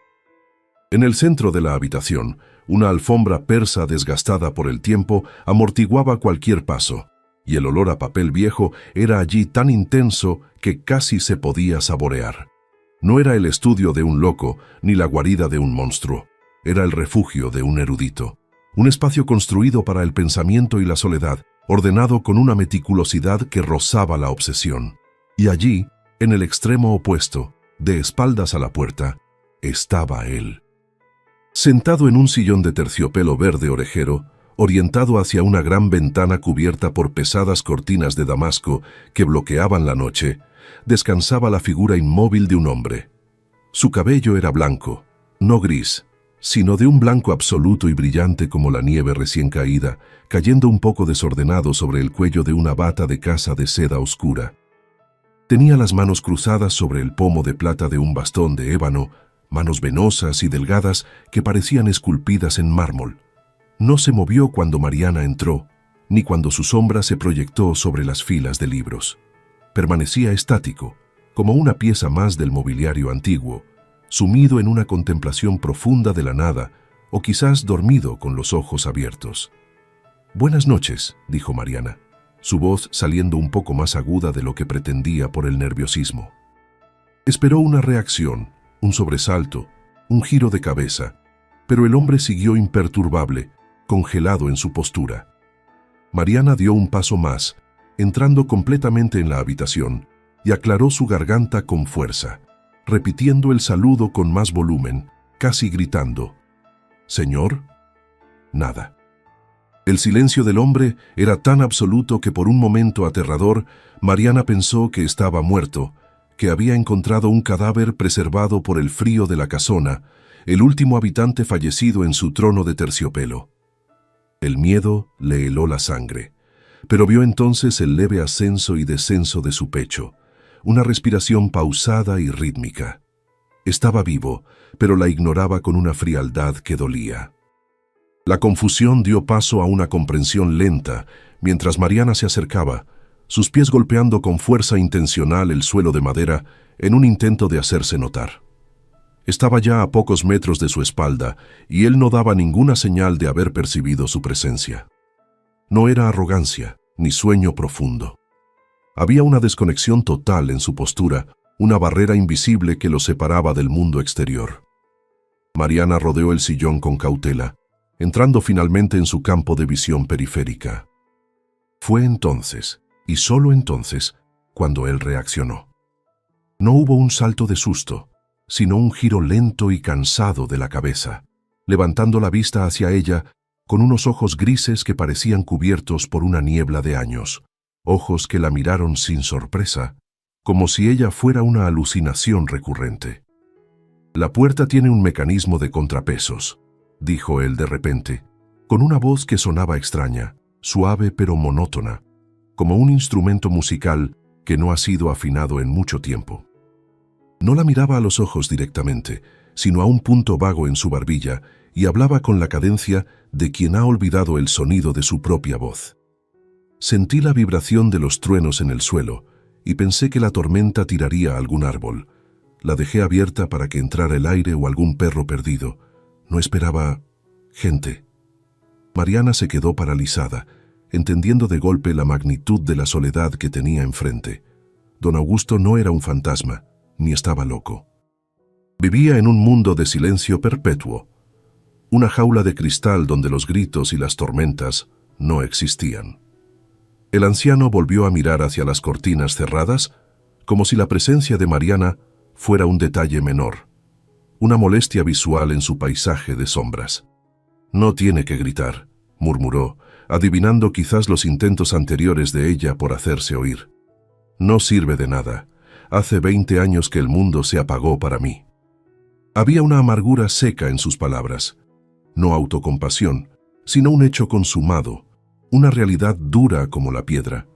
En el centro de la habitación, una alfombra persa desgastada por el tiempo amortiguaba cualquier paso, y el olor a papel viejo era allí tan intenso que casi se podía saborear. No era el estudio de un loco ni la guarida de un monstruo, era el refugio de un erudito, un espacio construido para el pensamiento y la soledad, ordenado con una meticulosidad que rozaba la obsesión. Y allí, En el extremo opuesto, de espaldas a la puerta, estaba él. Sentado en un sillón de terciopelo verde orejero, orientado hacia una gran ventana cubierta por pesadas cortinas de damasco que bloqueaban la noche, descansaba la figura inmóvil de un hombre. Su cabello era blanco, no gris, sino de un blanco absoluto y brillante como la nieve recién caída, cayendo un poco desordenado sobre el cuello de una bata de casa de seda oscura. Tenía las manos cruzadas sobre el pomo de plata de un bastón de ébano, manos venosas y delgadas que parecían esculpidas en mármol. No se movió cuando Mariana entró, ni cuando su sombra se proyectó sobre las filas de libros. Permanecía estático, como una pieza más del mobiliario antiguo, sumido en una contemplación profunda de la nada, o quizás dormido con los ojos abiertos. «Buenas noches», dijo Mariana, su voz saliendo un poco más aguda de lo que pretendía por el nerviosismo. Esperó una reacción, un sobresalto, un giro de cabeza, pero el hombre siguió imperturbable, congelado en su postura. Mariana dio un paso más, entrando completamente en la habitación, y aclaró su garganta con fuerza, repitiendo el saludo con más volumen, casi gritando. «¿Señor?» Nada. El silencio del hombre era tan absoluto que por un momento aterrador, Mariana pensó que estaba muerto, que había encontrado un cadáver preservado por el frío de la casona, el último habitante fallecido en su trono de terciopelo. El miedo le heló la sangre, pero vio entonces el leve ascenso y descenso de su pecho, una respiración pausada y rítmica. Estaba vivo, pero la ignoraba con una frialdad que dolía. La confusión dio paso a una comprensión lenta, mientras Mariana se acercaba, sus pies golpeando con fuerza intencional el suelo de madera en un intento de hacerse notar. Estaba ya a pocos metros de su espalda y él no daba ninguna señal de haber percibido su presencia. No era arrogancia, ni sueño profundo. Había una desconexión total en su postura, una barrera invisible que lo separaba del mundo exterior. Mariana rodeó el sillón con cautela, entrando finalmente en su campo de visión periférica. Fue entonces, y solo entonces, cuando él reaccionó. No hubo un salto de susto, sino un giro lento y cansado de la cabeza, levantando la vista hacia ella con unos ojos grises que parecían cubiertos por una niebla de años, ojos que la miraron sin sorpresa, como si ella fuera una alucinación recurrente. «La puerta tiene un mecanismo de contrapesos», dijo él de repente, con una voz que sonaba extraña, suave pero monótona, como un instrumento musical que no ha sido afinado en mucho tiempo. No la miraba a los ojos directamente, sino a un punto vago en su barbilla, y hablaba con la cadencia de quien ha olvidado el sonido de su propia voz. Sentí la vibración de los truenos en el suelo, y pensé que la tormenta tiraría algún árbol. La dejé abierta para que entrara el aire o algún perro perdido. No esperaba gente. Mariana se quedó paralizada, entendiendo de golpe la magnitud de la soledad que tenía enfrente. Don Augusto no era un fantasma, ni estaba loco. Vivía en un mundo de silencio perpetuo, una jaula de cristal donde los gritos y las tormentas no existían. El anciano volvió a mirar hacia las cortinas cerradas, como si la presencia de Mariana fuera un detalle menor, una molestia visual en su paisaje de sombras. «No tiene que gritar», murmuró, adivinando quizás los intentos anteriores de ella por hacerse oír. «No sirve de nada. Hace 20 años que el mundo se apagó para mí». Había una amargura seca en sus palabras, no autocompasión, sino un hecho consumado, una realidad dura como la piedra.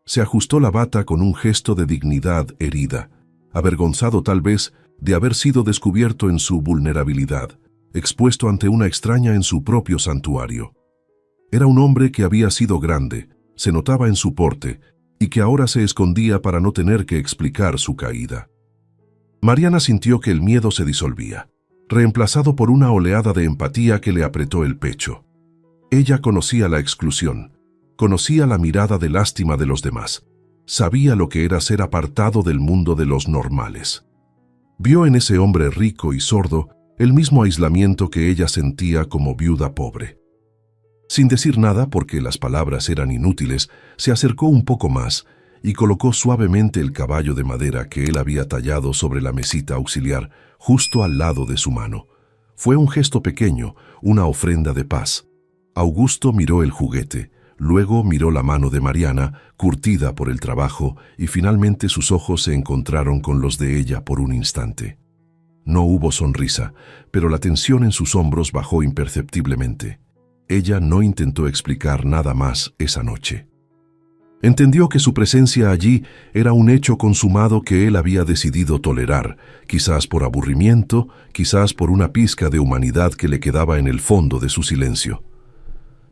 Se ajustó la bata con un gesto de dignidad herida, avergonzado tal vez de haber sido descubierto en su vulnerabilidad, expuesto ante una extraña en su propio santuario. Era un hombre que había sido grande, se notaba en su porte, y que ahora se escondía para no tener que explicar su caída. Mariana sintió que el miedo se disolvía, reemplazado por una oleada de empatía que le apretó el pecho. Ella conocía la exclusión, conocía la mirada de lástima de los demás, sabía lo que era ser apartado del mundo de los normales. Vio en ese hombre rico y sordo el mismo aislamiento que ella sentía como viuda pobre. Sin decir nada, porque las palabras eran inútiles, se acercó un poco más y colocó suavemente el caballo de madera que él había tallado sobre la mesita auxiliar, justo al lado de su mano. Fue un gesto pequeño, una ofrenda de paz. Augusto miró el juguete, luego miró la mano de Mariana, curtida por el trabajo, y finalmente sus ojos se encontraron con los de ella por un instante. No hubo sonrisa, pero la tensión en sus hombros bajó imperceptiblemente. Ella no intentó explicar nada más esa noche. Entendió que su presencia allí era un hecho consumado que él había decidido tolerar, quizás por aburrimiento, quizás por una pizca de humanidad que le quedaba en el fondo de su silencio.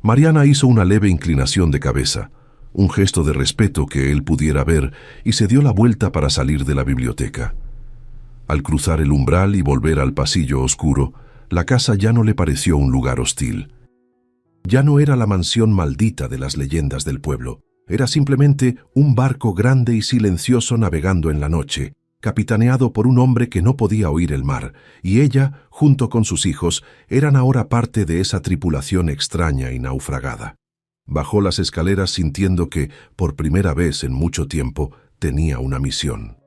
Mariana hizo una leve inclinación de cabeza, un gesto de respeto que él pudiera ver, y se dio la vuelta para salir de la biblioteca. Al cruzar el umbral y volver al pasillo oscuro, la casa ya no le pareció un lugar hostil. Ya no era la mansión maldita de las leyendas del pueblo. Era simplemente un barco grande y silencioso navegando en la noche, capitaneado por un hombre que no podía oír el mar, y ella, junto con sus hijos, eran ahora parte de esa tripulación extraña y naufragada. Bajó las escaleras sintiendo que, por primera vez en mucho tiempo, tenía una misión.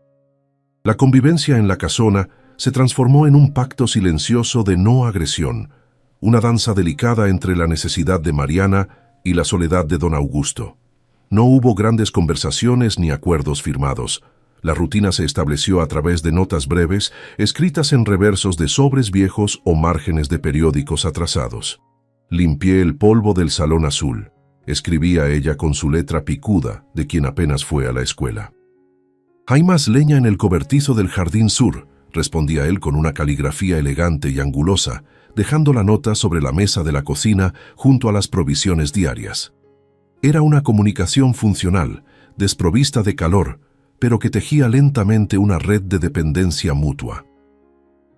La convivencia en la casona se transformó en un pacto silencioso de no agresión, una danza delicada entre la necesidad de Mariana y la soledad de don Augusto. No hubo grandes conversaciones ni acuerdos firmados. La rutina se estableció a través de notas breves, escritas en reversos de sobres viejos o márgenes de periódicos atrasados. «Limpié el polvo del salón azul», escribía ella con su letra picuda de quien apenas fue a la escuela. «Hay más leña en el cobertizo del jardín sur», respondía él con una caligrafía elegante y angulosa, dejando la nota sobre la mesa de la cocina junto a las provisiones diarias. Era una comunicación funcional, desprovista de calor, pero que tejía lentamente una red de dependencia mutua.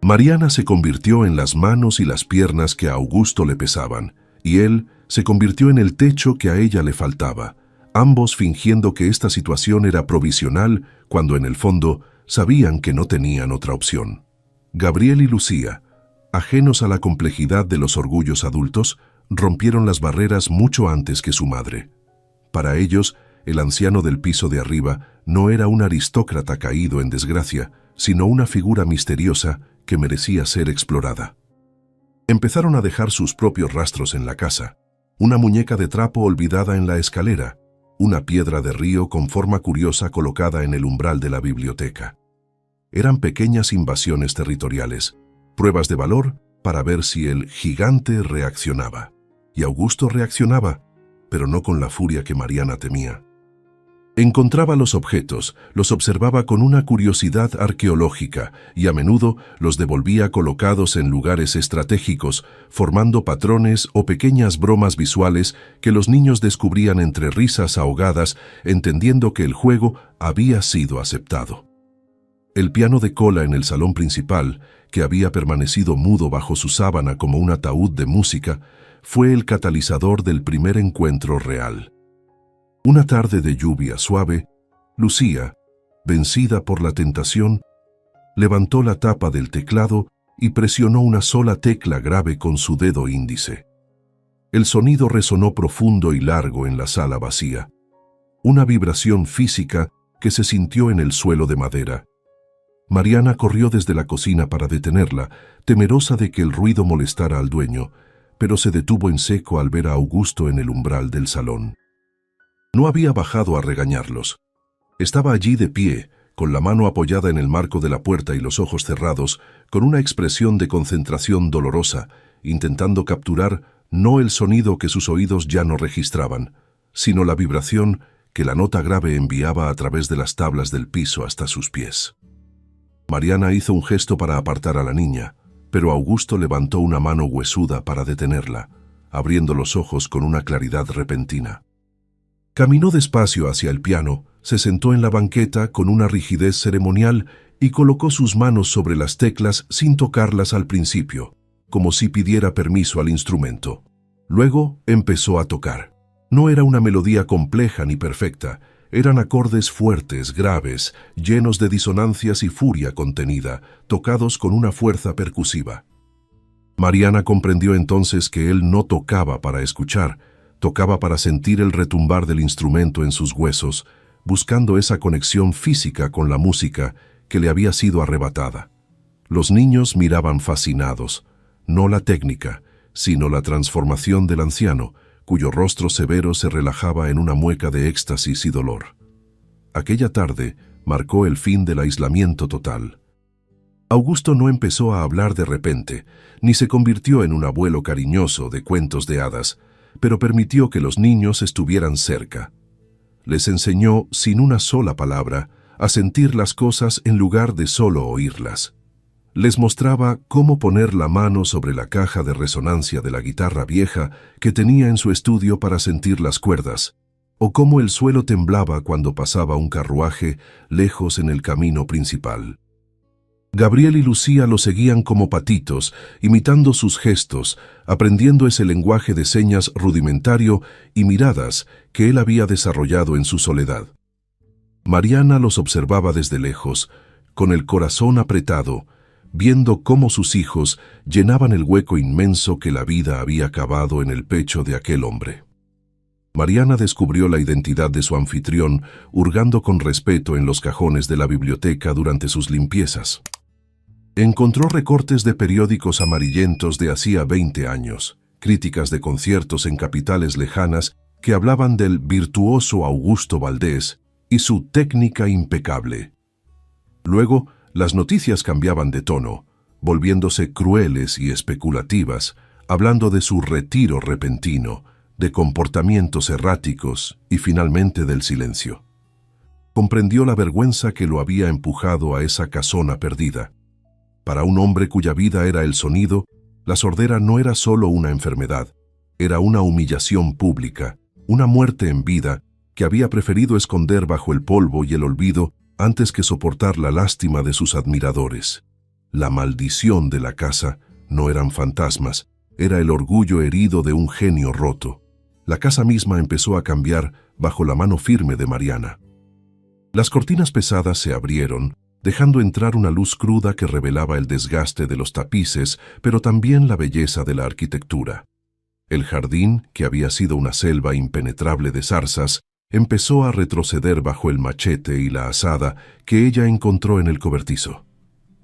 Mariana se convirtió en las manos y las piernas que a Augusto le pesaban, y él se convirtió en el techo que a ella le faltaba, ambos fingiendo que esta situación era provisional cuando en el fondo sabían que no tenían otra opción. Gabriel y Lucía, ajenos a la complejidad de los orgullos adultos, rompieron las barreras mucho antes que su madre. Para ellos, el anciano del piso de arriba no era un aristócrata caído en desgracia, sino una figura misteriosa que merecía ser explorada. Empezaron a dejar sus propios rastros en la casa, una muñeca de trapo olvidada en la escalera, una piedra de río con forma curiosa colocada en el umbral de la biblioteca. Eran pequeñas invasiones territoriales, pruebas de valor para ver si el gigante reaccionaba. Y Augusto reaccionaba, pero no con la furia que Mariana temía. Encontraba los objetos, los observaba con una curiosidad arqueológica y a menudo los devolvía colocados en lugares estratégicos, formando patrones o pequeñas bromas visuales que los niños descubrían entre risas ahogadas, entendiendo que el juego había sido aceptado. El piano de cola en el salón principal, que había permanecido mudo bajo su sábana como un ataúd de música, fue el catalizador del primer encuentro real. Una tarde de lluvia suave, Lucía, vencida por la tentación, levantó la tapa del teclado y presionó una sola tecla grave con su dedo índice. El sonido resonó profundo y largo en la sala vacía, una vibración física que se sintió en el suelo de madera. Mariana corrió desde la cocina para detenerla, temerosa de que el ruido molestara al dueño, pero se detuvo en seco al ver a Augusto en el umbral del salón. No había bajado a regañarlos. Estaba allí de pie, con la mano apoyada en el marco de la puerta y los ojos cerrados, con una expresión de concentración dolorosa, intentando capturar no el sonido que sus oídos ya no registraban, sino la vibración que la nota grave enviaba a través de las tablas del piso hasta sus pies. Mariana hizo un gesto para apartar a la niña, pero Augusto levantó una mano huesuda para detenerla, abriendo los ojos con una claridad repentina. Caminó despacio hacia el piano, se sentó en la banqueta con una rigidez ceremonial y colocó sus manos sobre las teclas sin tocarlas al principio, como si pidiera permiso al instrumento. Luego empezó a tocar. No era una melodía compleja ni perfecta, eran acordes fuertes, graves, llenos de disonancias y furia contenida, tocados con una fuerza percusiva. Mariana comprendió entonces que él no tocaba para escuchar, tocaba para sentir el retumbar del instrumento en sus huesos, buscando esa conexión física con la música que le había sido arrebatada. Los niños miraban fascinados, no la técnica, sino la transformación del anciano, cuyo rostro severo se relajaba en una mueca de éxtasis y dolor. Aquella tarde marcó el fin del aislamiento total. Augusto no empezó a hablar de repente, ni se convirtió en un abuelo cariñoso de cuentos de hadas, pero permitió que los niños estuvieran cerca. Les enseñó, sin una sola palabra, a sentir las cosas en lugar de solo oírlas. Les mostraba cómo poner la mano sobre la caja de resonancia de la guitarra vieja que tenía en su estudio para sentir las cuerdas, o cómo el suelo temblaba cuando pasaba un carruaje lejos en el camino principal. Gabriel y Lucía lo seguían como patitos, imitando sus gestos, aprendiendo ese lenguaje de señas rudimentario y miradas que él había desarrollado en su soledad. Mariana los observaba desde lejos, con el corazón apretado, viendo cómo sus hijos llenaban el hueco inmenso que la vida había cavado en el pecho de aquel hombre. Mariana descubrió la identidad de su anfitrión, hurgando con respeto en los cajones de la biblioteca durante sus limpiezas. Encontró recortes de periódicos amarillentos de hacía 20 años, críticas de conciertos en capitales lejanas que hablaban del virtuoso Augusto Valdés y su técnica impecable. Luego, las noticias cambiaban de tono, volviéndose crueles y especulativas, hablando de su retiro repentino, de comportamientos erráticos y finalmente del silencio. Comprendió la vergüenza que lo había empujado a esa casona perdida. Para un hombre cuya vida era el sonido, la sordera no era solo una enfermedad, era una humillación pública, una muerte en vida que había preferido esconder bajo el polvo y el olvido antes que soportar la lástima de sus admiradores. La maldición de la casa no eran fantasmas, era el orgullo herido de un genio roto. La casa misma empezó a cambiar bajo la mano firme de Mariana. Las cortinas pesadas se abrieron, dejando entrar una luz cruda que revelaba el desgaste de los tapices, pero también la belleza de la arquitectura. El jardín, que había sido una selva impenetrable de zarzas, empezó a retroceder bajo el machete y la azada que ella encontró en el cobertizo.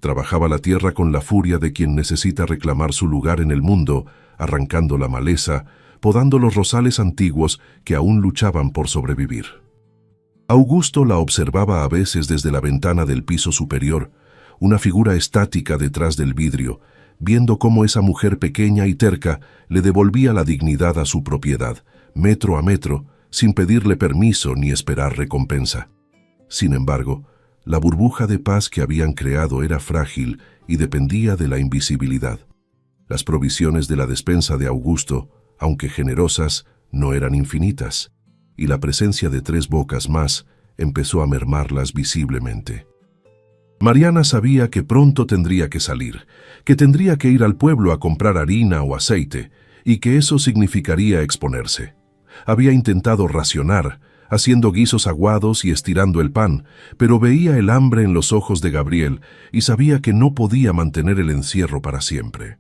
Trabajaba la tierra con la furia de quien necesita reclamar su lugar en el mundo, arrancando la maleza, podando los rosales antiguos que aún luchaban por sobrevivir. Augusto la observaba a veces desde la ventana del piso superior, una figura estática detrás del vidrio, viendo cómo esa mujer pequeña y terca le devolvía la dignidad a su propiedad, metro a metro, sin pedirle permiso ni esperar recompensa. Sin embargo, la burbuja de paz que habían creado era frágil y dependía de la invisibilidad. Las provisiones de la despensa de Augusto, aunque generosas, no eran infinitas, y la presencia de 3 bocas más empezó a mermarlas visiblemente. Mariana sabía que pronto tendría que salir, que tendría que ir al pueblo a comprar harina o aceite, y que eso significaría exponerse. Había intentado racionar, haciendo guisos aguados y estirando el pan, pero veía el hambre en los ojos de Gabriel y sabía que no podía mantener el encierro para siempre.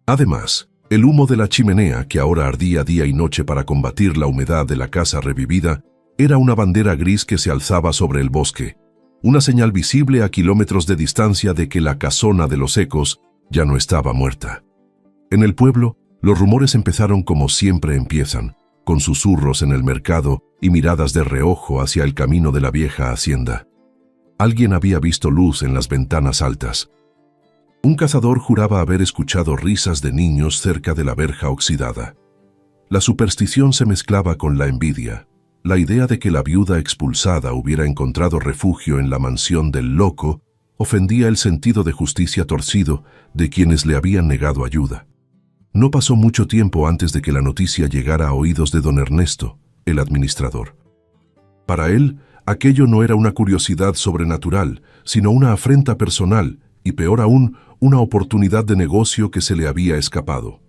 Además, el humo de la chimenea, que ahora ardía día y noche para combatir la humedad de la casa revivida, era una bandera gris que se alzaba sobre el bosque, una señal visible a kilómetros de distancia de que la casona de los ecos ya no estaba muerta. En el pueblo, los rumores empezaron como siempre empiezan, con susurros en el mercado y miradas de reojo hacia el camino de la vieja hacienda. Alguien había visto luz en las ventanas altas. Un cazador juraba haber escuchado risas de niños cerca de la verja oxidada. La superstición se mezclaba con la envidia. La idea de que la viuda expulsada hubiera encontrado refugio en la mansión del loco ofendía el sentido de justicia torcido de quienes le habían negado ayuda. No pasó mucho tiempo antes de que la noticia llegara a oídos de don Ernesto, el administrador. Para él, aquello no era una curiosidad sobrenatural, sino una afrenta personal y, peor aún, una oportunidad de negocio que se le había escapado.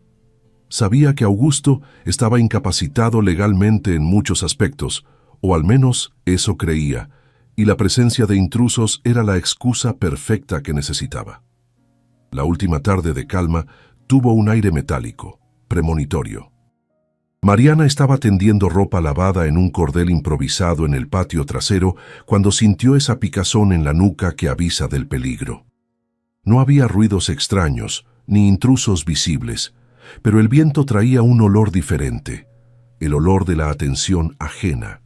Sabía que Augusto estaba incapacitado legalmente en muchos aspectos, o al menos eso creía, y la presencia de intrusos era la excusa perfecta que necesitaba. La última tarde de calma tuvo un aire metálico, premonitorio. Mariana estaba tendiendo ropa lavada en un cordel improvisado en el patio trasero cuando sintió esa picazón en la nuca que avisa del peligro. No había ruidos extraños, ni intrusos visibles, pero el viento traía un olor diferente, el olor de la atención ajena.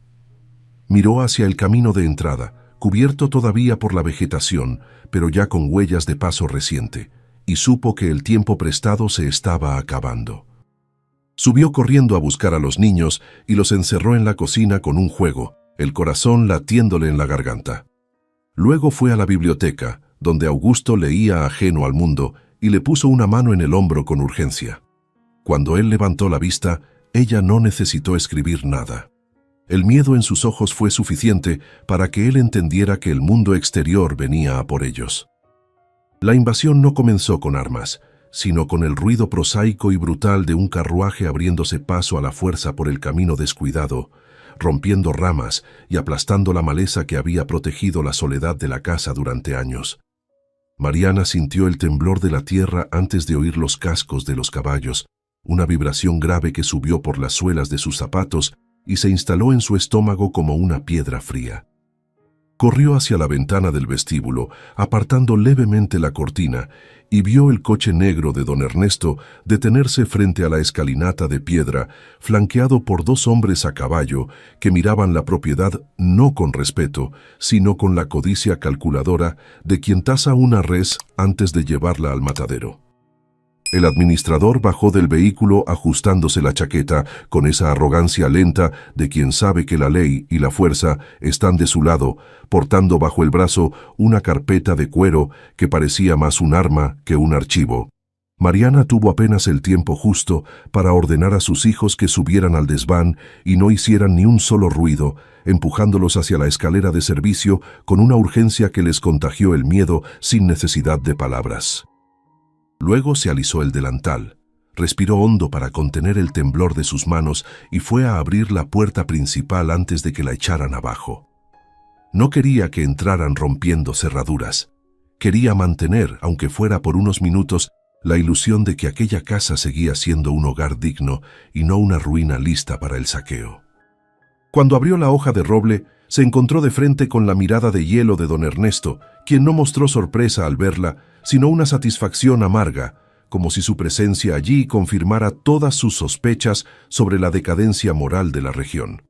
Miró hacia el camino de entrada, cubierto todavía por la vegetación, pero ya con huellas de paso reciente, y supo que el tiempo prestado se estaba acabando. Subió corriendo a buscar a los niños y los encerró en la cocina con un juego, el corazón latiéndole en la garganta. Luego fue a la biblioteca, donde Augusto leía ajeno al mundo, y le puso una mano en el hombro con urgencia. Cuando él levantó la vista, ella no necesitó escribir nada. El miedo en sus ojos fue suficiente para que él entendiera que el mundo exterior venía a por ellos. La invasión no comenzó con armas, sino con el ruido prosaico y brutal de un carruaje abriéndose paso a la fuerza por el camino descuidado, rompiendo ramas y aplastando la maleza que había protegido la soledad de la casa durante años. Mariana sintió el temblor de la tierra antes de oír los cascos de los caballos, una vibración grave que subió por las suelas de sus zapatos y se instaló en su estómago como una piedra fría. Corrió hacia la ventana del vestíbulo, apartando levemente la cortina, y vio el coche negro de don Ernesto detenerse frente a la escalinata de piedra, flanqueado por dos hombres a caballo que miraban la propiedad no con respeto, sino con la codicia calculadora de quien tasa una res antes de llevarla al matadero. El administrador bajó del vehículo ajustándose la chaqueta con esa arrogancia lenta de quien sabe que la ley y la fuerza están de su lado, portando bajo el brazo una carpeta de cuero que parecía más un arma que un archivo. Mariana tuvo apenas el tiempo justo para ordenar a sus hijos que subieran al desván y no hicieran ni un solo ruido, empujándolos hacia la escalera de servicio con una urgencia que les contagió el miedo sin necesidad de palabras. Luego se alisó el delantal, respiró hondo para contener el temblor de sus manos y fue a abrir la puerta principal antes de que la echaran abajo. No quería que entraran rompiendo cerraduras. Quería mantener, aunque fuera por unos minutos, la ilusión de que aquella casa seguía siendo un hogar digno y no una ruina lista para el saqueo. Cuando abrió la hoja de roble, se encontró de frente con la mirada de hielo de don Ernesto, quien no mostró sorpresa al verla, sino una satisfacción amarga, como si su presencia allí confirmara todas sus sospechas sobre la decadencia moral de la región.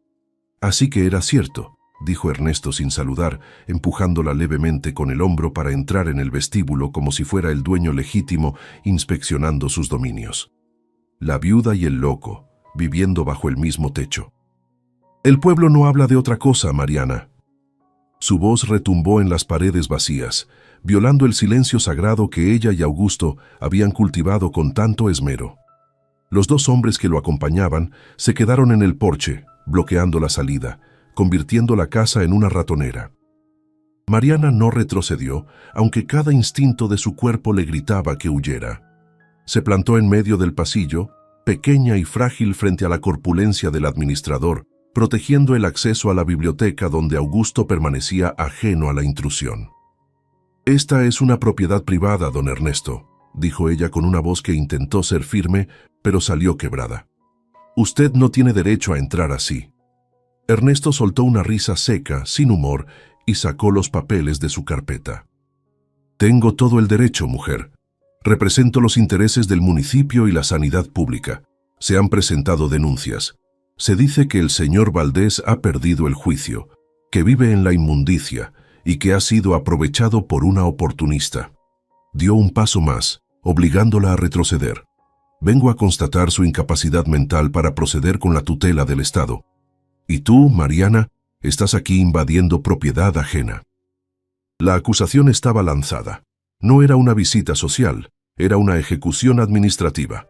Así que era cierto, dijo Ernesto sin saludar, empujándola levemente con el hombro para entrar en el vestíbulo como si fuera el dueño legítimo inspeccionando sus dominios. La viuda y el loco, viviendo bajo el mismo techo. El pueblo no habla de otra cosa, Mariana. Su voz retumbó en las paredes vacías, violando el silencio sagrado que ella y Augusto habían cultivado con tanto esmero. Los dos hombres que lo acompañaban se quedaron en el porche, bloqueando la salida, convirtiendo la casa en una ratonera. Mariana no retrocedió, aunque cada instinto de su cuerpo le gritaba que huyera. Se plantó en medio del pasillo, pequeña y frágil frente a la corpulencia del administrador, protegiendo el acceso a la biblioteca donde Augusto permanecía ajeno a la intrusión. «Esta es una propiedad privada, don Ernesto», dijo ella con una voz que intentó ser firme, pero salió quebrada. «Usted no tiene derecho a entrar así». Ernesto soltó una risa seca, sin humor, y sacó los papeles de su carpeta. «Tengo todo el derecho, mujer. Represento los intereses del municipio y la sanidad pública. Se han presentado denuncias. Se dice que el señor Valdés ha perdido el juicio, que vive en la inmundicia y que ha sido aprovechado por una oportunista». Dio un paso más, obligándola a retroceder. «Vengo a constatar su incapacidad mental para proceder con la tutela del Estado. Y tú, Mariana, estás aquí invadiendo propiedad ajena». La acusación estaba lanzada. No era una visita social, era una ejecución administrativa.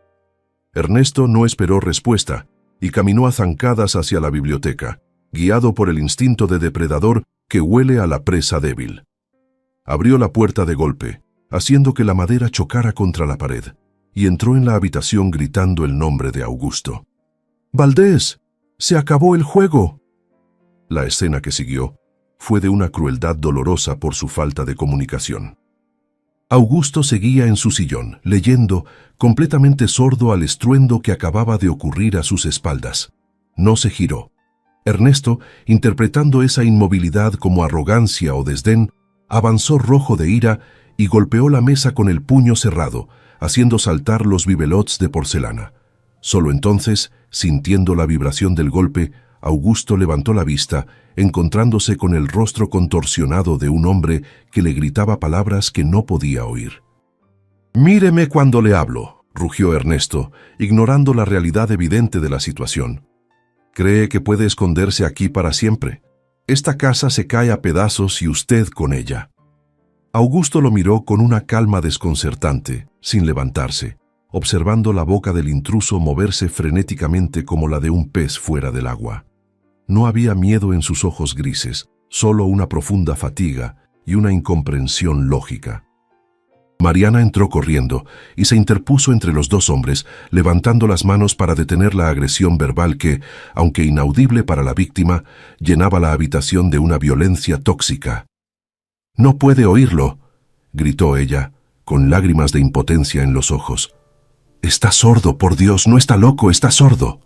Ernesto no esperó respuesta y caminó a zancadas hacia la biblioteca, guiado por el instinto de depredador que huele a la presa débil. Abrió la puerta de golpe, haciendo que la madera chocara contra la pared, y entró en la habitación gritando el nombre de Augusto. «¡Valdés! ¡Se acabó el juego!». La escena que siguió fue de una crueldad dolorosa por su falta de comunicación. Augusto seguía en su sillón, leyendo, completamente sordo al estruendo que acababa de ocurrir a sus espaldas. No se giró. Ernesto, interpretando esa inmovilidad como arrogancia o desdén, avanzó rojo de ira y golpeó la mesa con el puño cerrado, haciendo saltar los bibelots de porcelana. Solo entonces, sintiendo la vibración del golpe, Augusto levantó la vista, encontrándose con el rostro contorsionado de un hombre que le gritaba palabras que no podía oír. «Míreme cuando le hablo», rugió Ernesto, ignorando la realidad evidente de la situación. «¿Cree que puede esconderse aquí para siempre? Esta casa se cae a pedazos y usted con ella». Augusto lo miró con una calma desconcertante, sin levantarse, observando la boca del intruso moverse frenéticamente como la de un pez fuera del agua. No había miedo en sus ojos grises, solo una profunda fatiga y una incomprensión lógica. Mariana entró corriendo y se interpuso entre los dos hombres, levantando las manos para detener la agresión verbal que, aunque inaudible para la víctima, llenaba la habitación de una violencia tóxica. «No puede oírlo», gritó ella, con lágrimas de impotencia en los ojos. «Está sordo, por Dios, no está loco, está sordo».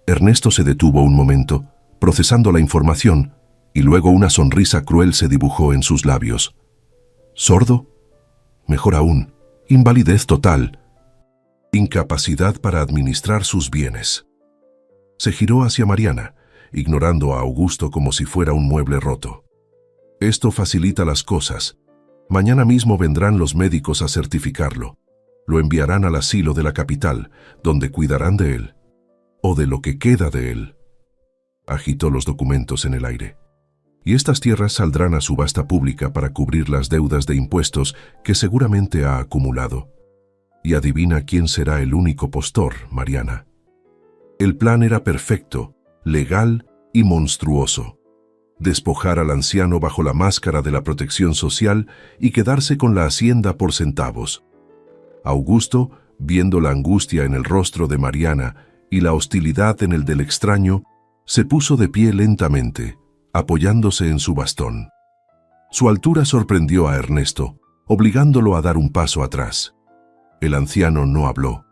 Ernesto se detuvo un momento, procesando la información, y luego una sonrisa cruel se dibujó en sus labios. ¿Sordo? Mejor aún, invalidez total. Incapacidad para administrar sus bienes. Se giró hacia Mariana, ignorando a Augusto como si fuera un mueble roto. «Esto facilita las cosas. Mañana mismo vendrán los médicos a certificarlo. Lo enviarán al asilo de la capital, donde cuidarán de él. O de lo que queda de él». Agitó los documentos en el aire. «Y estas tierras saldrán a subasta pública para cubrir las deudas de impuestos que seguramente ha acumulado. Y adivina quién será el único postor, Mariana». El plan era perfecto, legal y monstruoso. Despojar al anciano bajo la máscara de la protección social y quedarse con la hacienda por centavos. Augusto, viendo la angustia en el rostro de Mariana y la hostilidad en el del extraño, se puso de pie lentamente, apoyándose en su bastón. Su altura sorprendió a Ernesto, obligándolo a dar un paso atrás. El anciano no habló.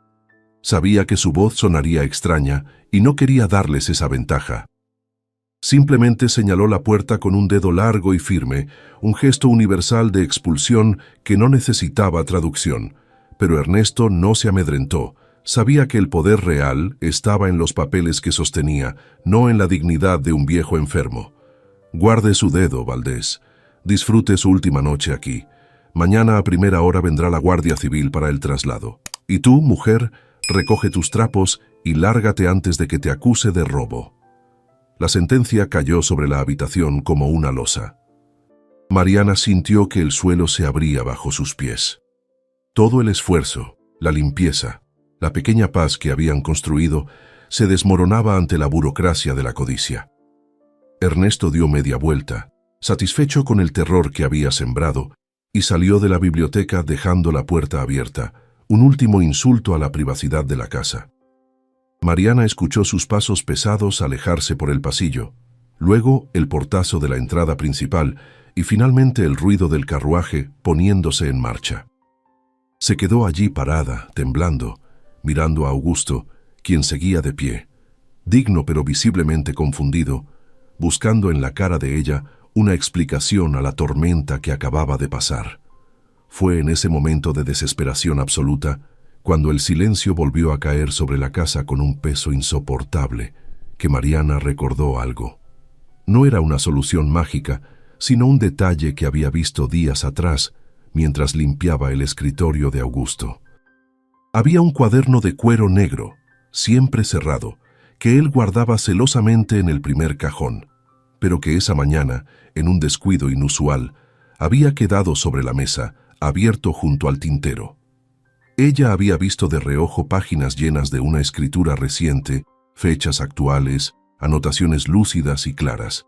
Sabía que su voz sonaría extraña y no quería darles esa ventaja. Simplemente señaló la puerta con un dedo largo y firme, un gesto universal de expulsión que no necesitaba traducción. Pero Ernesto no se amedrentó. Sabía que el poder real estaba en los papeles que sostenía, no en la dignidad de un viejo enfermo. «Guarde su dedo, Valdés. Disfrute su última noche aquí. Mañana a primera hora vendrá la Guardia Civil para el traslado. Y tú, mujer, recoge tus trapos y lárgate antes de que te acuse de robo». La sentencia cayó sobre la habitación como una losa. Mariana sintió que el suelo se abría bajo sus pies. Todo el esfuerzo, la limpieza, la pequeña paz que habían construido, se desmoronaba ante la burocracia de la codicia. Ernesto dio media vuelta, satisfecho con el terror que había sembrado, y salió de la biblioteca dejando la puerta abierta, un último insulto a la privacidad de la casa. Mariana escuchó sus pasos pesados alejarse por el pasillo, luego el portazo de la entrada principal y finalmente el ruido del carruaje poniéndose en marcha. Se quedó allí parada, temblando, mirando a Augusto, quien seguía de pie, digno pero visiblemente confundido, buscando en la cara de ella una explicación a la tormenta que acababa de pasar. Fue en ese momento de desesperación absoluta cuando el silencio volvió a caer sobre la casa con un peso insoportable, que Mariana recordó algo. No era una solución mágica, sino un detalle que había visto días atrás mientras limpiaba el escritorio de Augusto. Había un cuaderno de cuero negro, siempre cerrado, que él guardaba celosamente en el primer cajón, pero que esa mañana, en un descuido inusual, había quedado sobre la mesa, abierto junto al tintero. Ella había visto de reojo páginas llenas de una escritura reciente, fechas actuales, anotaciones lúcidas y claras.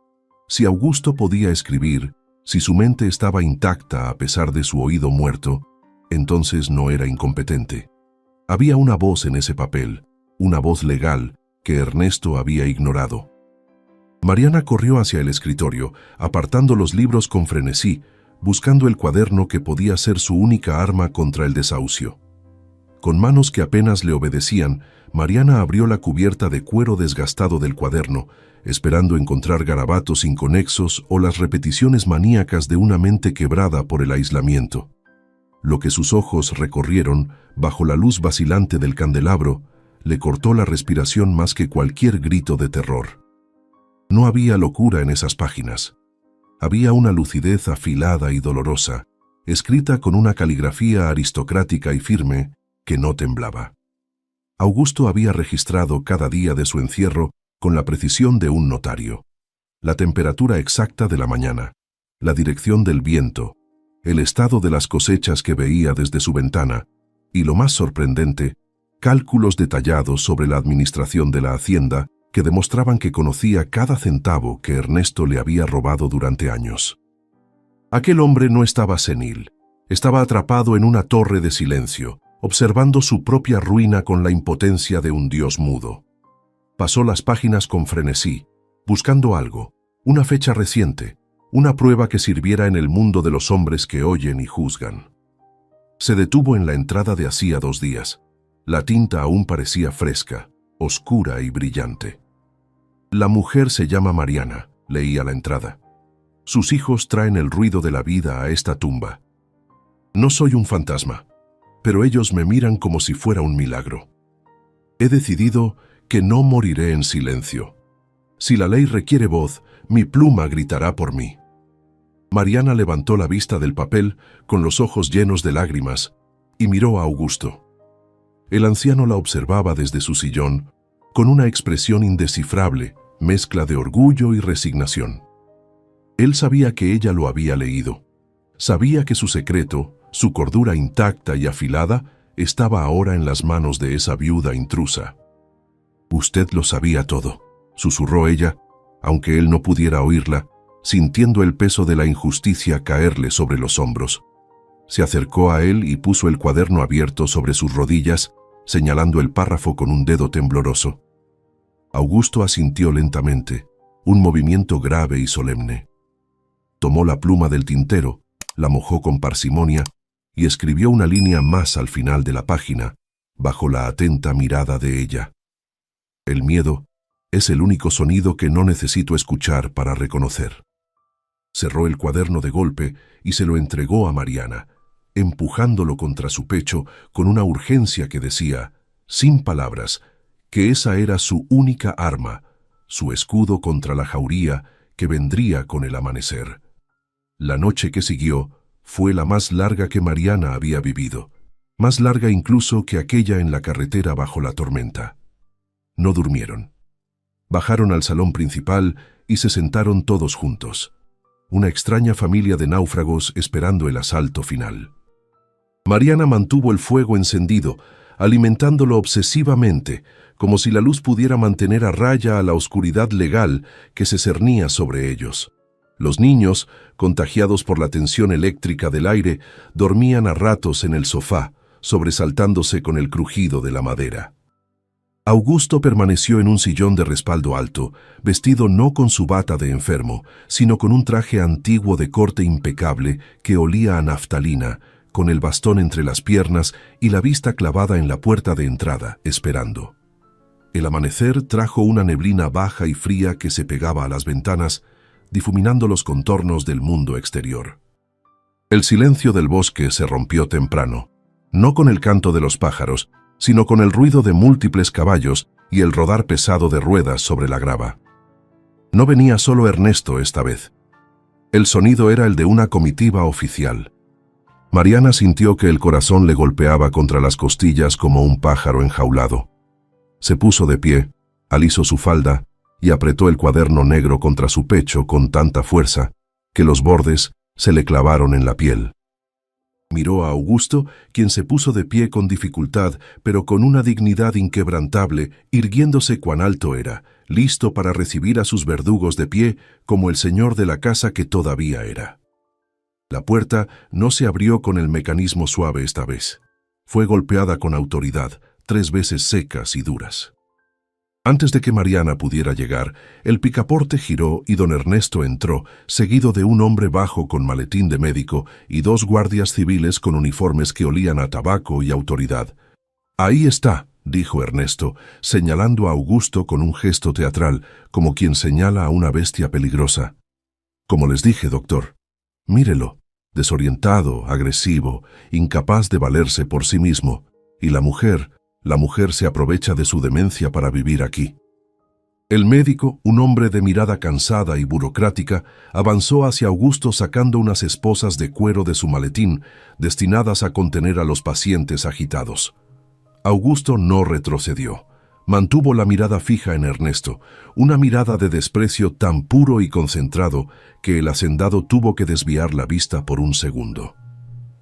Si Augusto podía escribir, si su mente estaba intacta a pesar de su oído muerto, entonces no era incompetente. Había una voz en ese papel, una voz legal, que Ernesto había ignorado. Mariana corrió hacia el escritorio, apartando los libros con frenesí, buscando el cuaderno que podía ser su única arma contra el desahucio. Con manos que apenas le obedecían, Mariana abrió la cubierta de cuero desgastado del cuaderno, esperando encontrar garabatos inconexos o las repeticiones maníacas de una mente quebrada por el aislamiento. Lo que sus ojos recorrieron, bajo la luz vacilante del candelabro, le cortó la respiración más que cualquier grito de terror. No había locura en esas páginas. Había una lucidez afilada y dolorosa, escrita con una caligrafía aristocrática y firme que no temblaba. Augusto había registrado cada día de su encierro con la precisión de un notario. La temperatura exacta de la mañana, la dirección del viento, el estado de las cosechas que veía desde su ventana y, lo más sorprendente, cálculos detallados sobre la administración de la hacienda que demostraban que conocía cada centavo que Ernesto le había robado durante años. Aquel hombre no estaba senil, estaba atrapado en una torre de silencio, observando su propia ruina con la impotencia de un dios mudo. Pasó las páginas con frenesí, buscando algo, una fecha reciente, una prueba que sirviera en el mundo de los hombres que oyen y juzgan. Se detuvo en la entrada de hacía 2 días. La tinta aún parecía fresca, oscura y brillante. La mujer se llama Mariana, leía la entrada. Sus hijos traen el ruido de la vida a esta tumba. No soy un fantasma, pero ellos me miran como si fuera un milagro. He decidido que no moriré en silencio. Si la ley requiere voz, mi pluma gritará por mí. Mariana levantó la vista del papel con los ojos llenos de lágrimas y miró a Augusto. El anciano la observaba desde su sillón, con una expresión indescifrable, mezcla de orgullo y resignación. Él sabía que ella lo había leído. Sabía que su secreto, su cordura intacta y afilada, estaba ahora en las manos de esa viuda intrusa. «Usted lo sabía todo», susurró ella, aunque él no pudiera oírla, sintiendo el peso de la injusticia caerle sobre los hombros. Se acercó a él y puso el cuaderno abierto sobre sus rodillas, señalando el párrafo con un dedo tembloroso. Augusto asintió lentamente, un movimiento grave y solemne. Tomó la pluma del tintero, la mojó con parsimonia y escribió una línea más al final de la página, bajo la atenta mirada de ella. El miedo es el único sonido que no necesito escuchar para reconocer. Cerró el cuaderno de golpe y se lo entregó a Mariana, empujándolo contra su pecho con una urgencia que decía, sin palabras, que esa era su única arma, su escudo contra la jauría que vendría con el amanecer. La noche que siguió fue la más larga que Mariana había vivido, más larga incluso que aquella en la carretera bajo la tormenta. No durmieron. Bajaron al salón principal y se sentaron todos juntos, una extraña familia de náufragos esperando el asalto final. Mariana mantuvo el fuego encendido, alimentándolo obsesivamente, como si la luz pudiera mantener a raya a la oscuridad legal que se cernía sobre ellos. Los niños, contagiados por la tensión eléctrica del aire, dormían a ratos en el sofá, sobresaltándose con el crujido de la madera. Augusto permaneció en un sillón de respaldo alto, vestido no con su bata de enfermo, sino con un traje antiguo de corte impecable que olía a naftalina, con el bastón entre las piernas y la vista clavada en la puerta de entrada, esperando. El amanecer trajo una neblina baja y fría que se pegaba a las ventanas, difuminando los contornos del mundo exterior. El silencio del bosque se rompió temprano, no con el canto de los pájaros, sino con el ruido de múltiples caballos y el rodar pesado de ruedas sobre la grava. No venía solo Ernesto esta vez. El sonido era el de una comitiva oficial. Mariana sintió que el corazón le golpeaba contra las costillas como un pájaro enjaulado. Se puso de pie, alisó su falda y apretó el cuaderno negro contra su pecho con tanta fuerza que los bordes se le clavaron en la piel. Miró a Augusto, quien se puso de pie con dificultad, pero con una dignidad inquebrantable, irguiéndose cuán alto era, listo para recibir a sus verdugos de pie como el señor de la casa que todavía era. La puerta no se abrió con el mecanismo suave esta vez. Fue golpeada con autoridad, 3 veces secas y duras. Antes de que Mariana pudiera llegar, el picaporte giró y don Ernesto entró, seguido de un hombre bajo con maletín de médico y 2 guardias civiles con uniformes que olían a tabaco y autoridad. «Ahí está», dijo Ernesto, señalando a Augusto con un gesto teatral, como quien señala a una bestia peligrosa. «Como les dije, doctor, mírelo, desorientado, agresivo, incapaz de valerse por sí mismo, y la mujer se aprovecha de su demencia para vivir aquí». El médico, un hombre de mirada cansada y burocrática, avanzó hacia Augusto sacando unas esposas de cuero de su maletín, destinadas a contener a los pacientes agitados. Augusto no retrocedió. Mantuvo la mirada fija en Ernesto, una mirada de desprecio tan puro y concentrado que el hacendado tuvo que desviar la vista por un segundo.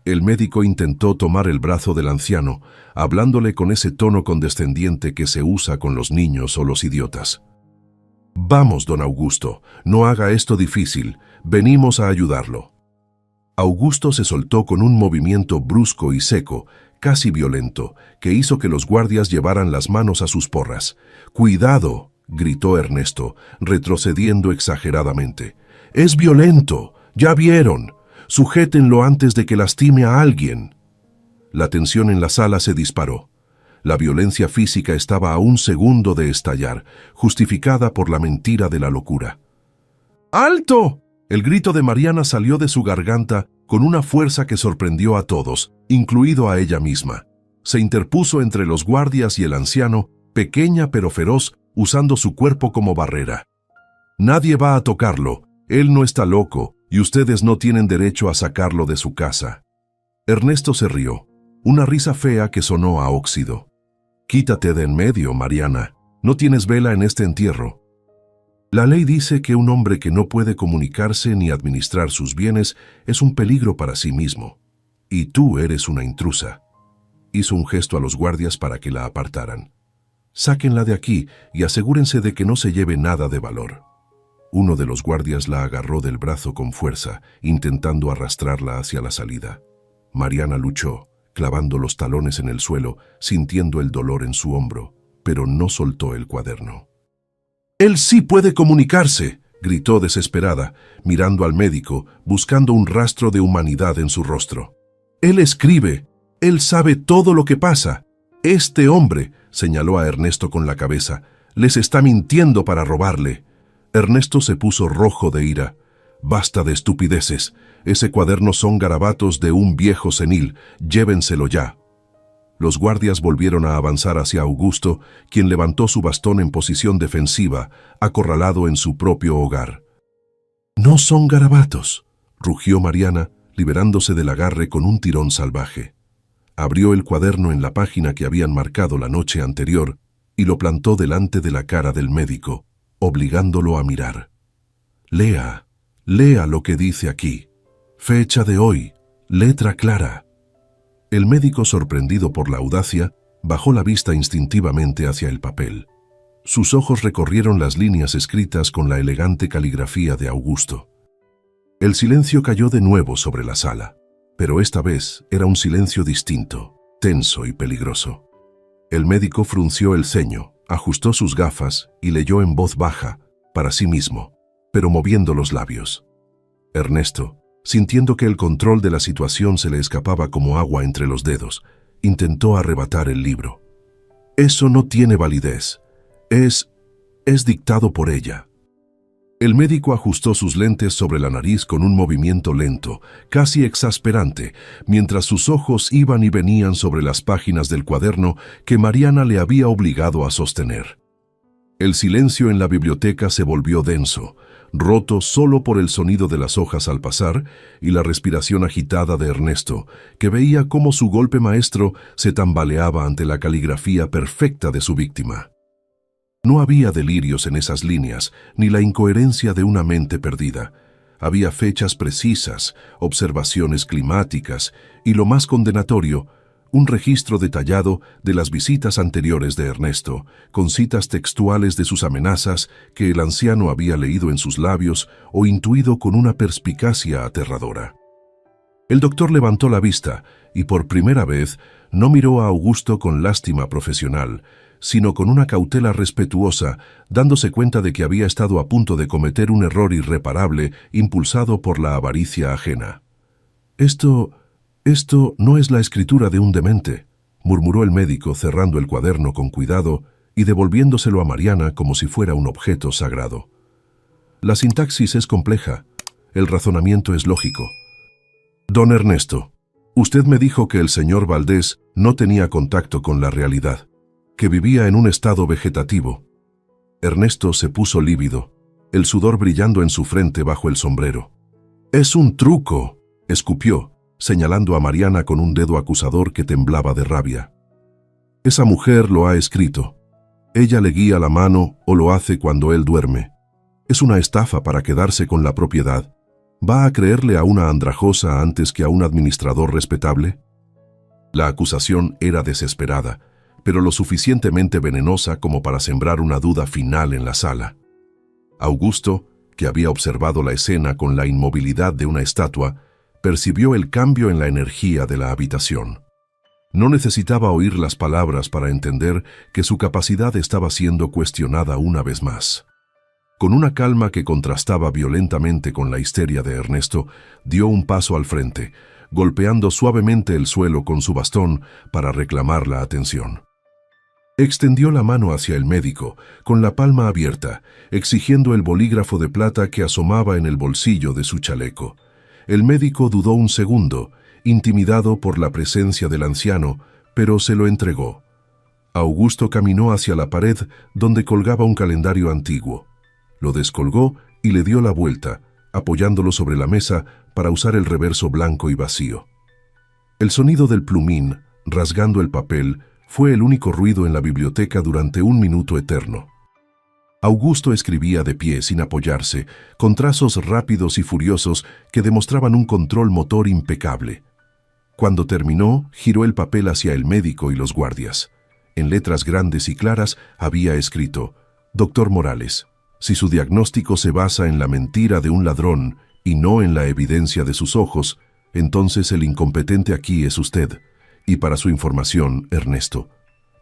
El médico intentó tomar el brazo del anciano, hablándole con ese tono condescendiente que se usa con los niños o los idiotas. «Vamos, don Augusto, no haga esto difícil, venimos a ayudarlo». Augusto se soltó con un movimiento brusco y seco, casi violento, que hizo que los guardias llevaran las manos a sus porras. «¡Cuidado!», gritó Ernesto, retrocediendo exageradamente. «¡Es violento! ¡Ya vieron! Sujétenlo antes de que lastime a alguien». La tensión en la sala se disparó. La violencia física estaba a un segundo de estallar, justificada por la mentira de la locura. «¡Alto!». El grito de Mariana salió de su garganta con una fuerza que sorprendió a todos, incluido a ella misma. Se interpuso entre los guardias y el anciano, pequeña pero feroz, usando su cuerpo como barrera. «Nadie va a tocarlo, él no está loco, y ustedes no tienen derecho a sacarlo de su casa». Ernesto se rió, una risa fea que sonó a óxido. «Quítate de en medio, Mariana, no tienes vela en este entierro». La ley dice que un hombre que no puede comunicarse ni administrar sus bienes es un peligro para sí mismo. Y tú eres una intrusa. Hizo un gesto a los guardias para que la apartaran. «Sáquenla de aquí y asegúrense de que no se lleve nada de valor». Uno de los guardias la agarró del brazo con fuerza, intentando arrastrarla hacia la salida. Mariana luchó, clavando los talones en el suelo, sintiendo el dolor en su hombro, pero no soltó el cuaderno. «¡Él sí puede comunicarse!», gritó desesperada, mirando al médico, buscando un rastro de humanidad en su rostro. «Él escribe, él sabe todo lo que pasa. Este hombre», señaló a Ernesto con la cabeza, «les está mintiendo para robarle». Ernesto se puso rojo de ira. «Basta de estupideces. Ese cuaderno son garabatos de un viejo senil. Llévenselo ya». Los guardias volvieron a avanzar hacia Augusto, quien levantó su bastón en posición defensiva, acorralado en su propio hogar. «No son garabatos», rugió Mariana, liberándose del agarre con un tirón salvaje. Abrió el cuaderno en la página que habían marcado la noche anterior y lo plantó delante de la cara del médico, obligándolo a mirar. «Lea, lea lo que dice aquí. Fecha de hoy, letra clara». El médico, sorprendido por la audacia, bajó la vista instintivamente hacia el papel. Sus ojos recorrieron las líneas escritas con la elegante caligrafía de Augusto. El silencio cayó de nuevo sobre la sala, pero esta vez era un silencio distinto, tenso y peligroso. El médico frunció el ceño, ajustó sus gafas y leyó en voz baja, para sí mismo, pero moviendo los labios. Ernesto, sintiendo que el control de la situación se le escapaba como agua entre los dedos, intentó arrebatar el libro. «Eso no tiene validez. Es dictado por ella». El médico ajustó sus lentes sobre la nariz con un movimiento lento, casi exasperante, mientras sus ojos iban y venían sobre las páginas del cuaderno que Mariana le había obligado a sostener. El silencio en la biblioteca se volvió denso, roto solo por el sonido de las hojas al pasar y la respiración agitada de Ernesto, que veía cómo su golpe maestro se tambaleaba ante la caligrafía perfecta de su víctima. No había delirios en esas líneas, ni la incoherencia de una mente perdida. Había fechas precisas, observaciones climáticas y, lo más condenatorio, un registro detallado de las visitas anteriores de Ernesto, con citas textuales de sus amenazas que el anciano había leído en sus labios o intuido con una perspicacia aterradora. El doctor levantó la vista y por primera vez no miró a Augusto con lástima profesional, sino con una cautela respetuosa, dándose cuenta de que había estado a punto de cometer un error irreparable impulsado por la avaricia ajena. Esto no es la escritura de un demente», murmuró el médico cerrando el cuaderno con cuidado y devolviéndoselo a Mariana como si fuera un objeto sagrado. «La sintaxis es compleja, el razonamiento es lógico. Don Ernesto, usted me dijo que el señor Valdés no tenía contacto con la realidad, que vivía en un estado vegetativo». Ernesto se puso lívido, el sudor brillando en su frente bajo el sombrero. «Es un truco», escupió, señalando a Mariana con un dedo acusador que temblaba de rabia. «Esa mujer lo ha escrito. Ella le guía la mano o lo hace cuando él duerme. Es una estafa para quedarse con la propiedad. ¿Va a creerle a una andrajosa antes que a un administrador respetable?». La acusación era desesperada, pero lo suficientemente venenosa como para sembrar una duda final en la sala. Augusto, que había observado la escena con la inmovilidad de una estatua, percibió el cambio en la energía de la habitación. No necesitaba oír las palabras para entender que su capacidad estaba siendo cuestionada una vez más. Con una calma que contrastaba violentamente con la histeria de Ernesto, dio un paso al frente, golpeando suavemente el suelo con su bastón para reclamar la atención. Extendió la mano hacia el médico, con la palma abierta, exigiendo el bolígrafo de plata que asomaba en el bolsillo de su chaleco. El médico dudó un segundo, intimidado por la presencia del anciano, pero se lo entregó. Augusto caminó hacia la pared donde colgaba un calendario antiguo. Lo descolgó y le dio la vuelta, apoyándolo sobre la mesa para usar el reverso blanco y vacío. El sonido del plumín, rasgando el papel, fue el único ruido en la biblioteca durante un minuto eterno. Augusto escribía de pie sin apoyarse, con trazos rápidos y furiosos que demostraban un control motor impecable. Cuando terminó, giró el papel hacia el médico y los guardias. En letras grandes y claras había escrito: «Doctor Morales, si su diagnóstico se basa en la mentira de un ladrón y no en la evidencia de sus ojos, entonces el incompetente aquí es usted. Y para su información, Ernesto,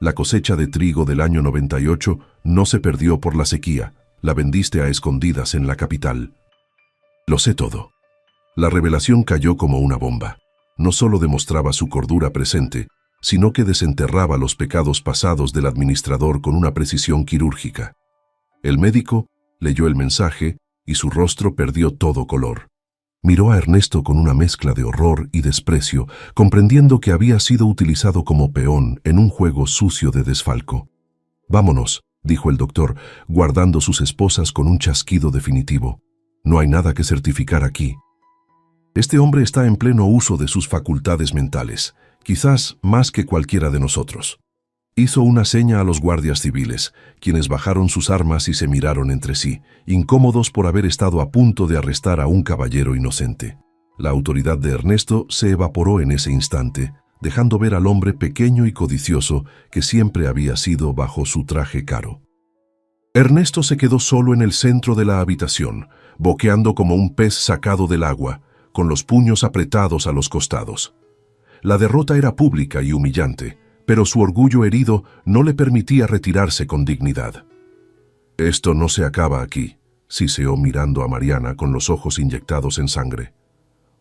la cosecha de trigo del año 98 no se perdió por la sequía, la vendiste a escondidas en la capital». «Lo sé todo». La revelación cayó como una bomba. No solo demostraba su cordura presente, sino que desenterraba los pecados pasados del administrador con una precisión quirúrgica. El médico leyó el mensaje y su rostro perdió todo color. Miró a Ernesto con una mezcla de horror y desprecio, comprendiendo que había sido utilizado como peón en un juego sucio de desfalco. «Vámonos», dijo el doctor, guardando sus esposas con un chasquido definitivo. «No hay nada que certificar aquí. Este hombre está en pleno uso de sus facultades mentales, quizás más que cualquiera de nosotros». Hizo una seña a los guardias civiles, quienes bajaron sus armas y se miraron entre sí, incómodos por haber estado a punto de arrestar a un caballero inocente. La autoridad de Ernesto se evaporó en ese instante, dejando ver al hombre pequeño y codicioso que siempre había sido bajo su traje caro. Ernesto se quedó solo en el centro de la habitación, boqueando como un pez sacado del agua, con los puños apretados a los costados. La derrota era pública y humillante, pero su orgullo herido no le permitía retirarse con dignidad. «Esto no se acaba aquí», siseó mirando a Mariana con los ojos inyectados en sangre.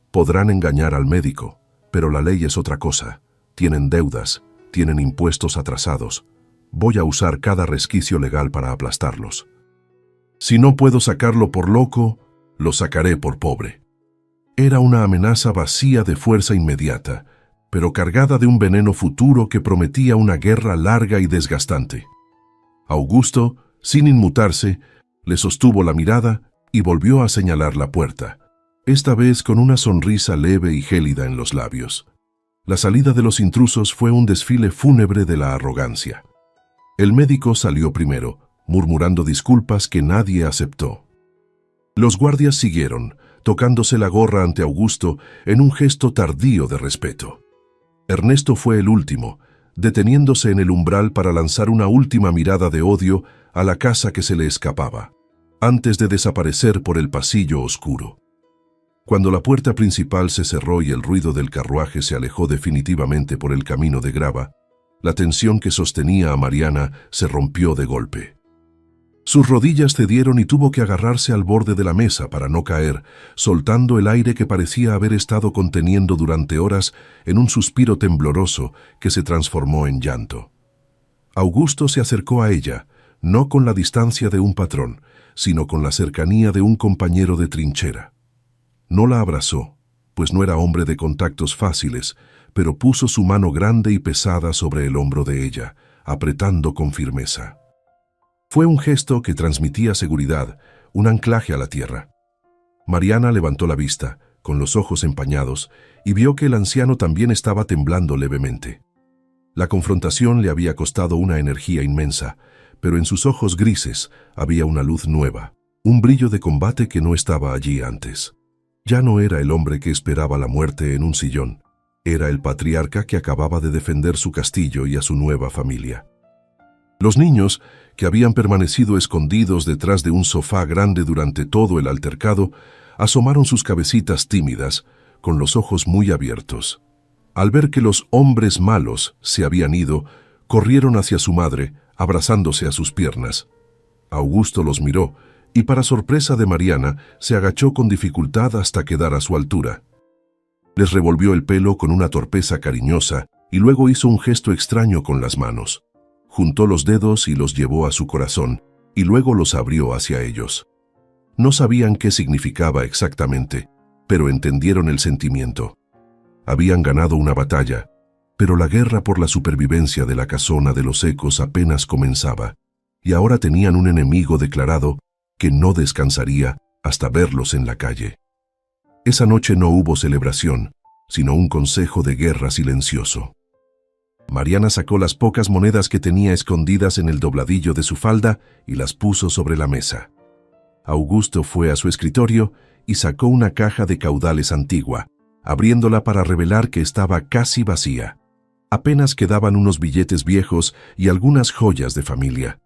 «Podrán engañar al médico, pero la ley es otra cosa. Tienen deudas, tienen impuestos atrasados. Voy a usar cada resquicio legal para aplastarlos. Si no puedo sacarlo por loco, lo sacaré por pobre». Era una amenaza vacía de fuerza inmediata, pero cargada de un veneno futuro que prometía una guerra larga y desgastante. Augusto, sin inmutarse, le sostuvo la mirada y volvió a señalar la puerta, esta vez con una sonrisa leve y gélida en los labios. La salida de los intrusos fue un desfile fúnebre de la arrogancia. El médico salió primero, murmurando disculpas que nadie aceptó. Los guardias siguieron, tocándose la gorra ante Augusto en un gesto tardío de respeto. Ernesto fue el último, deteniéndose en el umbral para lanzar una última mirada de odio a la casa que se le escapaba, antes de desaparecer por el pasillo oscuro. Cuando la puerta principal se cerró y el ruido del carruaje se alejó definitivamente por el camino de grava, La tensión que sostenía a Mariana se rompió de golpe. Sus rodillas cedieron y tuvo que agarrarse al borde de la mesa para no caer, soltando el aire que parecía haber estado conteniendo durante horas en un suspiro tembloroso que se transformó en llanto. Augusto se acercó a ella, no con la distancia de un patrón, sino con la cercanía de un compañero de trinchera. No la abrazó, pues no era hombre de contactos fáciles, pero puso su mano grande y pesada sobre el hombro de ella, apretando con firmeza. Fue un gesto que transmitía seguridad, un anclaje a la tierra. Mariana levantó la vista, con los ojos empañados, y vio que el anciano también estaba temblando levemente. La confrontación le había costado una energía inmensa, pero en sus ojos grises había una luz nueva, un brillo de combate que no estaba allí antes. Ya no era el hombre que esperaba la muerte en un sillón, era el patriarca que acababa de defender su castillo y a su nueva familia. Los niños, que habían permanecido escondidos detrás de un sofá grande durante todo el altercado, asomaron sus cabecitas tímidas, con los ojos muy abiertos. Al ver que los hombres malos se habían ido, corrieron hacia su madre, abrazándose a sus piernas. Augusto los miró, y para sorpresa de Mariana, se agachó con dificultad hasta quedar a su altura. Les revolvió el pelo con una torpeza cariñosa, y luego hizo un gesto extraño con las manos. Juntó los dedos y los llevó a su corazón, y luego los abrió hacia ellos. No sabían qué significaba exactamente, pero entendieron el sentimiento. Habían ganado una batalla, pero la guerra por la supervivencia de la casona de los ecos apenas comenzaba, y ahora tenían un enemigo declarado que no descansaría hasta verlos en la calle. Esa noche no hubo celebración, sino un consejo de guerra silencioso. Mariana sacó las pocas monedas que tenía escondidas en el dobladillo de su falda y las puso sobre la mesa. Augusto fue a su escritorio y sacó una caja de caudales antigua, abriéndola para revelar que estaba casi vacía. Apenas quedaban unos billetes viejos y algunas joyas de familia.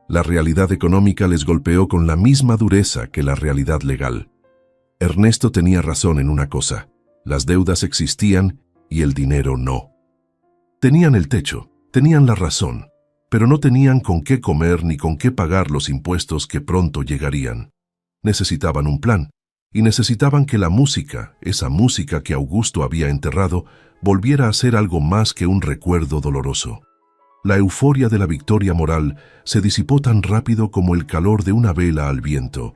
La realidad económica les golpeó con la misma dureza que la realidad legal. Ernesto tenía razón en una cosa: las deudas existían y el dinero no. Tenían el techo, tenían la razón, pero no tenían con qué comer ni con qué pagar los impuestos que pronto llegarían. Necesitaban un plan, y necesitaban que la música, esa música que Augusto había enterrado, volviera a ser algo más que un recuerdo doloroso. La euforia de la victoria moral se disipó tan rápido como el calor de una vela al viento,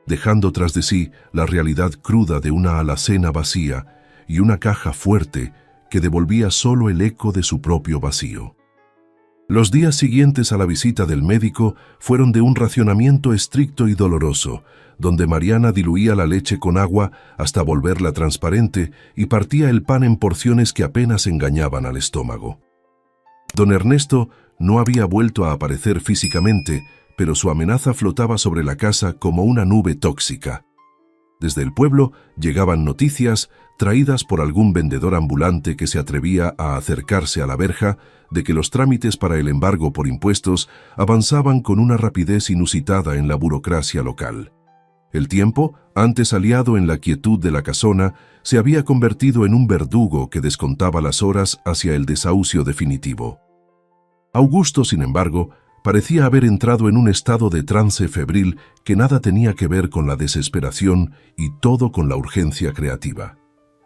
dejando tras de sí la realidad cruda de una alacena vacía y una caja fuerte que devolvía solo el eco de su propio vacío. Los días siguientes a la visita del médico fueron de un racionamiento estricto y doloroso, donde Mariana diluía la leche con agua hasta volverla transparente y partía el pan en porciones que apenas engañaban al estómago. Don Ernesto no había vuelto a aparecer físicamente, pero su amenaza flotaba sobre la casa como una nube tóxica. Desde el pueblo llegaban noticias, traídas por algún vendedor ambulante que se atrevía a acercarse a la verja, de que los trámites para el embargo por impuestos avanzaban con una rapidez inusitada en la burocracia local. El tiempo, antes aliado en la quietud de la casona, se había convertido en un verdugo que descontaba las horas hacia el desahucio definitivo. Augusto, sin embargo, parecía haber entrado en un estado de trance febril que nada tenía que ver con la desesperación y todo con la urgencia creativa.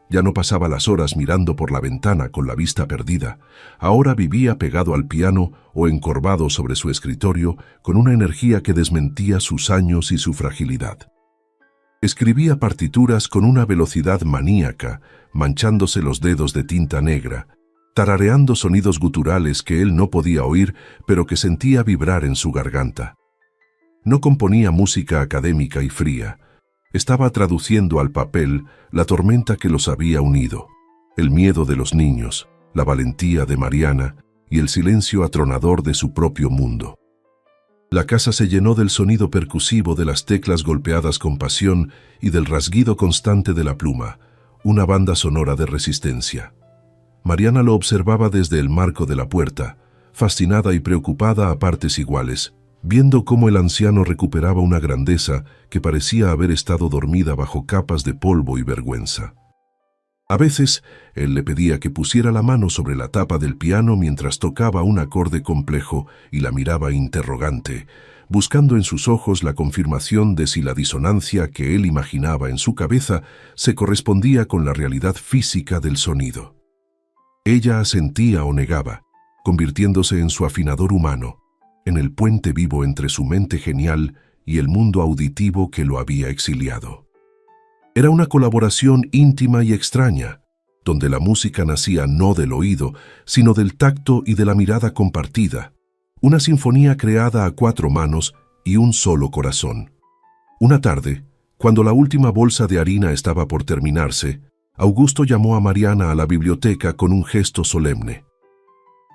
Ya no pasaba las horas mirando por la ventana con la vista perdida. Ahora vivía pegado al piano o encorvado sobre su escritorio con una energía que desmentía sus años y su fragilidad. Escribía partituras con una velocidad maníaca, manchándose los dedos de tinta negra, tarareando sonidos guturales que él no podía oír, pero que sentía vibrar en su garganta. No componía música académica y fría. Estaba traduciendo al papel la tormenta que los había unido, el miedo de los niños, la valentía de Mariana y el silencio atronador de su propio mundo. La casa se llenó del sonido percusivo de las teclas golpeadas con pasión y del rasguido constante de la pluma, una banda sonora de resistencia. Mariana lo observaba desde el marco de la puerta, fascinada y preocupada a partes iguales, viendo cómo el anciano recuperaba una grandeza que parecía haber estado dormida bajo capas de polvo y vergüenza. A veces, él le pedía que pusiera la mano sobre la tapa del piano mientras tocaba un acorde complejo y la miraba interrogante, buscando en sus ojos la confirmación de si la disonancia que él imaginaba en su cabeza se correspondía con la realidad física del sonido. Ella asentía o negaba, convirtiéndose en su afinador humano, en el puente vivo entre su mente genial y el mundo auditivo que lo había exiliado. Era una colaboración íntima y extraña, donde la música nacía no del oído, sino del tacto y de la mirada compartida, una sinfonía creada a 4 manos y un solo corazón. Una tarde, cuando la última bolsa de harina estaba por terminarse, Augusto llamó a Mariana a la biblioteca con un gesto solemne.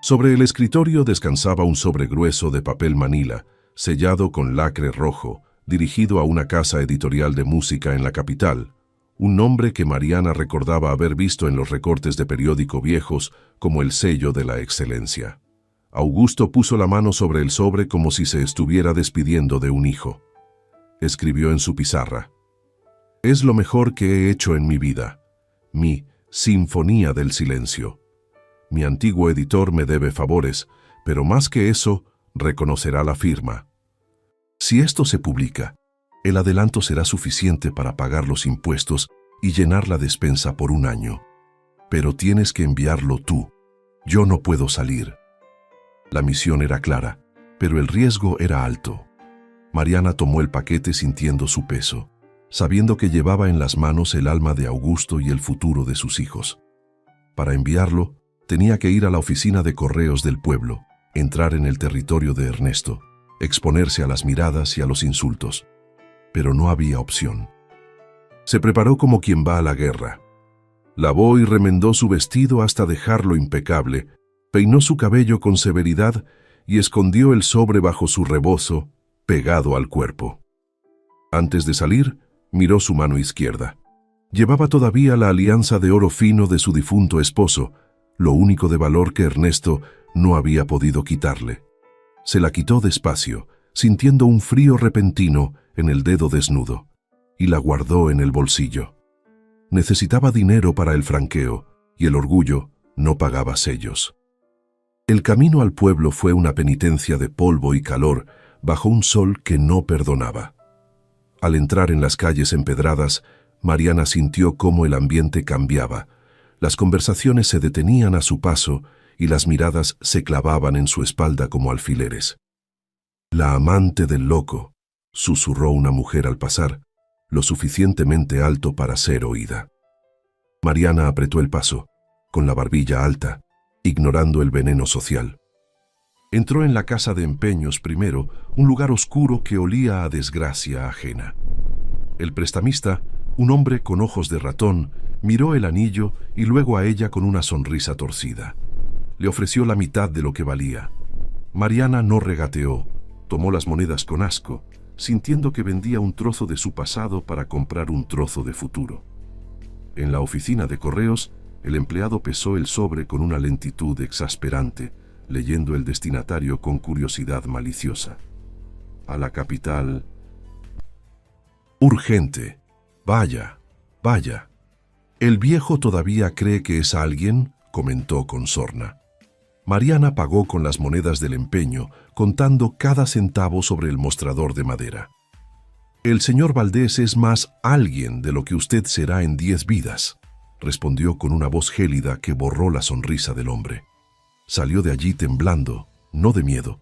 Sobre el escritorio descansaba un sobre grueso de papel manila, sellado con lacre rojo, dirigido a una casa editorial de música en la capital, un nombre que Mariana recordaba haber visto en los recortes de periódico viejos como el sello de la excelencia. Augusto puso la mano sobre el sobre como si se estuviera despidiendo de un hijo. Escribió en su pizarra: «Es lo mejor que he hecho en mi vida, mi Sinfonía del Silencio. Mi antiguo editor me debe favores, pero más que eso, reconocerá la firma. Si esto se publica, el adelanto será suficiente para pagar los impuestos y llenar la despensa por un año. Pero tienes que enviarlo tú. Yo no puedo salir». La misión era clara, pero el riesgo era alto. Mariana tomó el paquete sintiendo su peso, sabiendo que llevaba en las manos el alma de Augusto y el futuro de sus hijos. Para enviarlo, tenía que ir a la oficina de correos del pueblo, entrar en el territorio de Ernesto, exponerse a las miradas y a los insultos. Pero no había opción. Se preparó como quien va a la guerra. Lavó y remendó su vestido hasta dejarlo impecable, peinó su cabello con severidad y escondió el sobre bajo su rebozo, pegado al cuerpo. Antes de salir, miró su mano izquierda. Llevaba todavía la alianza de oro fino de su difunto esposo, lo único de valor que Ernesto no había podido quitarle. Se la quitó despacio, sintiendo un frío repentino en el dedo desnudo, y la guardó en el bolsillo. Necesitaba dinero para el franqueo, y el orgullo no pagaba sellos. El camino al pueblo fue una penitencia de polvo y calor bajo un sol que no perdonaba. Al entrar en las calles empedradas, Mariana sintió cómo el ambiente cambiaba. Las conversaciones se detenían a su paso y las miradas se clavaban en su espalda como alfileres. «La amante del loco», susurró una mujer al pasar, lo suficientemente alto para ser oída. Mariana apretó el paso, con la barbilla alta, ignorando el veneno social. Entró en la casa de empeños primero, un lugar oscuro que olía a desgracia ajena. El prestamista, un hombre con ojos de ratón, miró el anillo y luego a ella con una sonrisa torcida. Le ofreció la mitad de lo que valía. Mariana no regateó, tomó las monedas con asco, sintiendo que vendía un trozo de su pasado para comprar un trozo de futuro. En la oficina de correos, el empleado pesó el sobre con una lentitud exasperante, leyendo el destinatario con curiosidad maliciosa. «A la capital». «Urgente. Vaya, vaya. El viejo todavía cree que es alguien», comentó con sorna. Mariana pagó con las monedas del empeño, contando cada centavo sobre el mostrador de madera. «El señor Valdés es más alguien de lo que usted será en 10 vidas», respondió con una voz gélida que borró la sonrisa del hombre. Salió de allí temblando, no de miedo,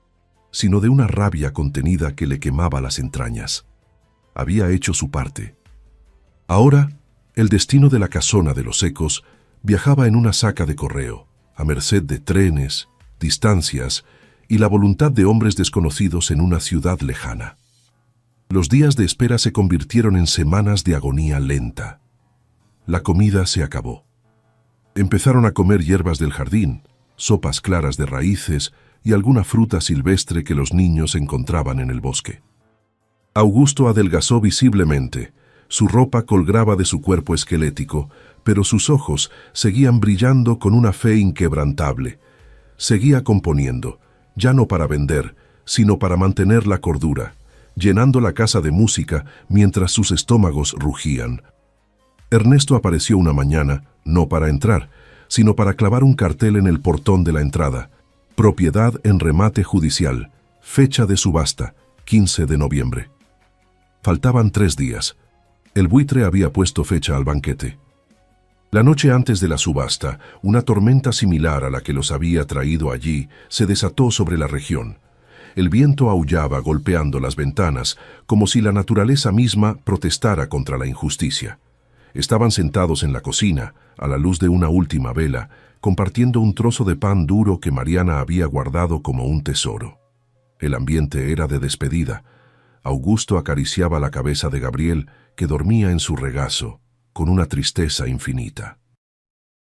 sino de una rabia contenida que le quemaba las entrañas. Había hecho su parte. Ahora, el destino de la casona de los Ecos viajaba en una saca de correo, a merced de trenes, distancias y la voluntad de hombres desconocidos en una ciudad lejana. Los días de espera se convirtieron en semanas de agonía lenta. La comida se acabó. Empezaron a comer hierbas del jardín, sopas claras de raíces y alguna fruta silvestre que los niños encontraban en el bosque. Augusto adelgazó visiblemente. Su ropa colgaba de su cuerpo esquelético, pero sus ojos seguían brillando con una fe inquebrantable. Seguía componiendo, ya no para vender, sino para mantener la cordura, llenando la casa de música mientras sus estómagos rugían. Ernesto apareció una mañana, no para entrar, sino para clavar un cartel en el portón de la entrada. Propiedad en remate judicial. Fecha de subasta, 15 de noviembre. Faltaban 3 días. El buitre había puesto fecha al banquete. La noche antes de la subasta, una tormenta similar a la que los había traído allí se desató sobre la región. El viento aullaba golpeando las ventanas, como si la naturaleza misma protestara contra la injusticia. Estaban sentados en la cocina, a la luz de una última vela, compartiendo un trozo de pan duro que Mariana había guardado como un tesoro. El ambiente era de despedida. Augusto acariciaba la cabeza de Gabriel, que dormía en su regazo, con una tristeza infinita.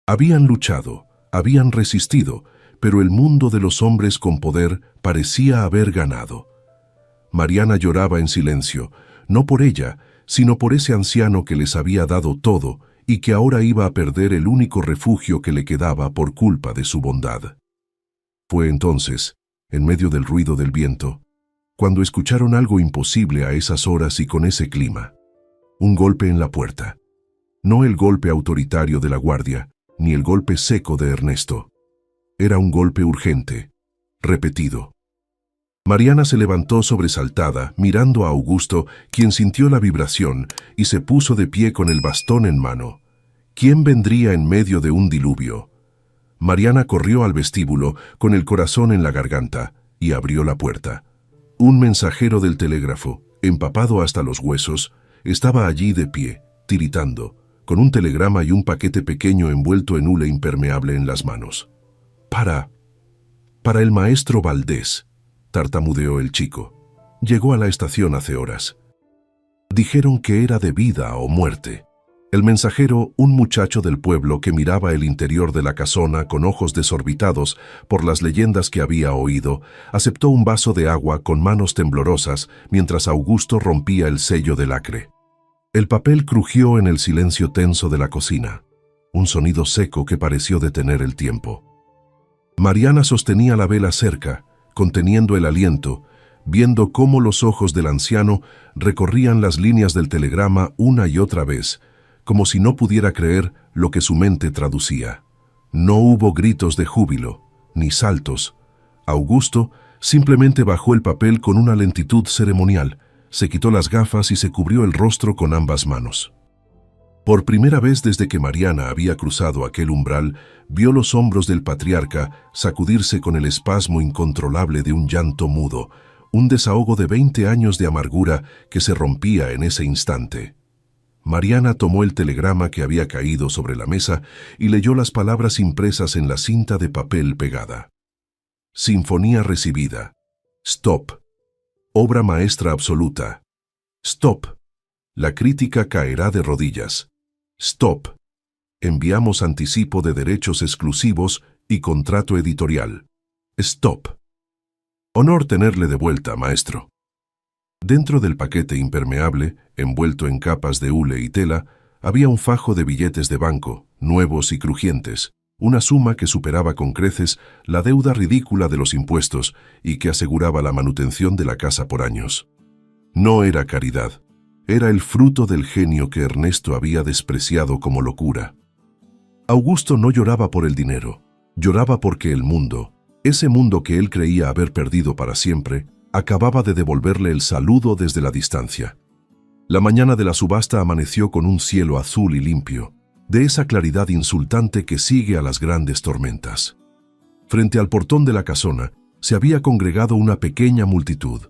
Habían luchado, habían resistido, pero el mundo de los hombres con poder parecía haber ganado. Mariana lloraba en silencio, no por ella, sino por ese anciano que les había dado todo y que ahora iba a perder el único refugio que le quedaba por culpa de su bondad. Fue entonces, en medio del ruido del viento, cuando escucharon algo imposible a esas horas y con ese clima. Un golpe en la puerta. No el golpe autoritario de la guardia, ni el golpe seco de Ernesto. Era un golpe urgente, repetido. Mariana se levantó sobresaltada, mirando a Augusto, quien sintió la vibración y se puso de pie con el bastón en mano. ¿Quién vendría en medio de un diluvio? Mariana corrió al vestíbulo, con el corazón en la garganta, y abrió la puerta. Un mensajero del telégrafo, empapado hasta los huesos, estaba allí de pie, tiritando, con un telegrama y un paquete pequeño envuelto en hule impermeable en las manos. Para el maestro Valdés, tartamudeó el chico. Llegó a la estación hace horas. Dijeron que era de vida o muerte. El mensajero, un muchacho del pueblo que miraba el interior de la casona con ojos desorbitados por las leyendas que había oído, aceptó un vaso de agua con manos temblorosas mientras Augusto rompía el sello de lacre. El papel crujió en el silencio tenso de la cocina, un sonido seco que pareció detener el tiempo. Mariana sostenía la vela cerca, conteniendo el aliento, viendo cómo los ojos del anciano recorrían las líneas del telegrama una y otra vez, como si no pudiera creer lo que su mente traducía. No hubo gritos de júbilo, ni saltos. Augusto simplemente bajó el papel con una lentitud ceremonial, se quitó las gafas y se cubrió el rostro con ambas manos. Por primera vez desde que Mariana había cruzado aquel umbral, vio los hombros del patriarca sacudirse con el espasmo incontrolable de un llanto mudo, un desahogo de 20 años de amargura que se rompía en ese instante. Mariana tomó el telegrama que había caído sobre la mesa y leyó las palabras impresas en la cinta de papel pegada. Sinfonía recibida. Stop. Obra maestra absoluta. Stop. La crítica caerá de rodillas. Stop. Enviamos anticipo de derechos exclusivos y contrato editorial. Stop. Honor tenerle de vuelta, maestro. Dentro del paquete impermeable, envuelto en capas de hule y tela, había un fajo de billetes de banco, nuevos y crujientes, una suma que superaba con creces la deuda ridícula de los impuestos y que aseguraba la manutención de la casa por años. No era caridad, era el fruto del genio que Ernesto había despreciado como locura. Augusto no lloraba por el dinero, lloraba porque el mundo, ese mundo que él creía haber perdido para siempre, acababa de devolverle el saludo desde la distancia. La mañana de la subasta amaneció con un cielo azul y limpio, de esa claridad insultante que sigue a las grandes tormentas. Frente al portón de la casona se había congregado una pequeña multitud.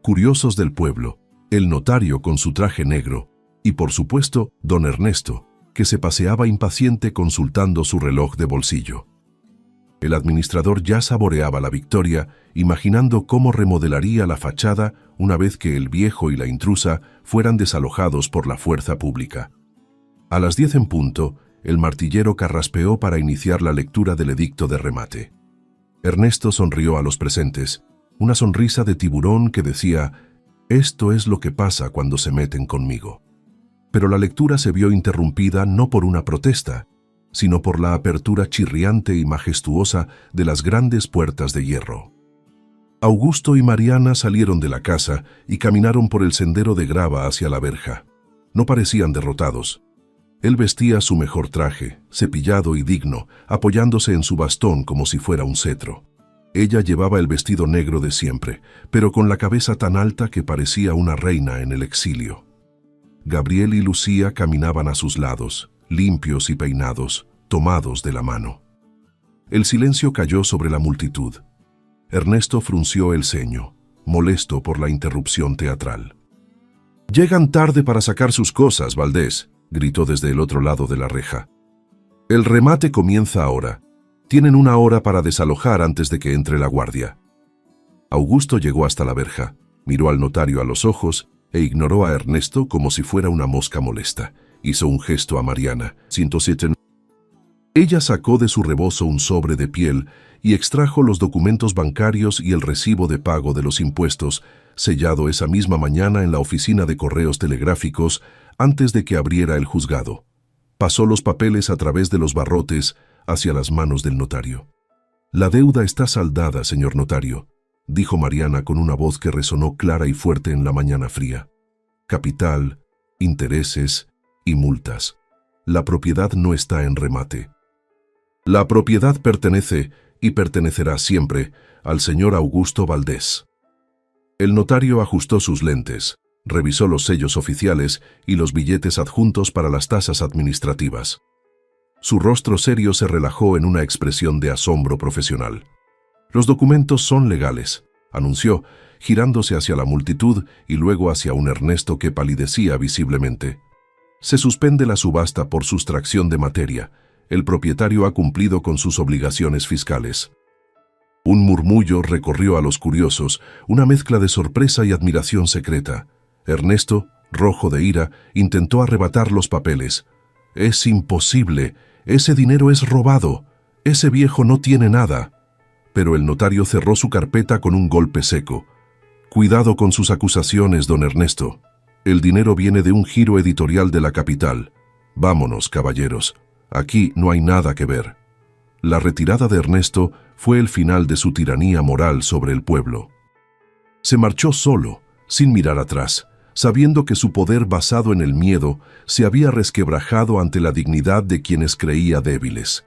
Curiosos del pueblo, el notario con su traje negro y, por supuesto, don Ernesto, que se paseaba impaciente consultando su reloj de bolsillo. El administrador ya saboreaba la victoria, imaginando cómo remodelaría la fachada una vez que el viejo y la intrusa fueran desalojados por la fuerza pública. A las 10 en punto, el martillero carraspeó para iniciar la lectura del edicto de remate. Ernesto sonrió a los presentes, una sonrisa de tiburón que decía: «Esto es lo que pasa cuando se meten conmigo». Pero la lectura se vio interrumpida no por una protesta, sino por la apertura chirriante y majestuosa de las grandes puertas de hierro. Augusto y Mariana salieron de la casa y caminaron por el sendero de grava hacia la verja. No parecían derrotados. Él vestía su mejor traje, cepillado y digno, apoyándose en su bastón como si fuera un cetro. Ella llevaba el vestido negro de siempre, pero con la cabeza tan alta que parecía una reina en el exilio. Gabriel y Lucía caminaban a sus lados, limpios y peinados, tomados de la mano. El silencio cayó sobre la multitud. Ernesto frunció el ceño, molesto por la interrupción teatral. «Llegan tarde para sacar sus cosas, Valdés», gritó desde el otro lado de la reja. «El remate comienza ahora. Tienen 1 hora para desalojar antes de que entre la guardia». Augusto llegó hasta la verja, miró al notario a los ojos e ignoró a Ernesto como si fuera una mosca molesta. Hizo un gesto a Mariana. 107. Ella sacó de su rebozo un sobre de piel y extrajo los documentos bancarios y el recibo de pago de los impuestos, sellado esa misma mañana en la oficina de correos telegráficos antes de que abriera el juzgado. Pasó los papeles a través de los barrotes hacia las manos del notario. «La deuda está saldada, señor notario», dijo Mariana con una voz que resonó clara y fuerte en la mañana fría. «Capital, intereses y multas. La propiedad no está en remate. La propiedad pertenece y pertenecerá siempre al señor Augusto Valdés». El notario ajustó sus lentes, revisó los sellos oficiales y los billetes adjuntos para las tasas administrativas. Su rostro serio se relajó en una expresión de asombro profesional. «Los documentos son legales», anunció, girándose hacia la multitud y luego hacia un Ernesto que palidecía visiblemente. «Se suspende la subasta por sustracción de materia. El propietario ha cumplido con sus obligaciones fiscales». Un murmullo recorrió a los curiosos, una mezcla de sorpresa y admiración secreta. Ernesto, rojo de ira, intentó arrebatar los papeles. «Es imposible. Ese dinero es robado. Ese viejo no tiene nada». Pero el notario cerró su carpeta con un golpe seco. «Cuidado con sus acusaciones, don Ernesto. El dinero viene de un giro editorial de la capital. Vámonos, caballeros. Aquí no hay nada que ver». La retirada de Ernesto fue el final de su tiranía moral sobre el pueblo. Se marchó solo, sin mirar atrás, sabiendo que su poder basado en el miedo se había resquebrajado ante la dignidad de quienes creía débiles.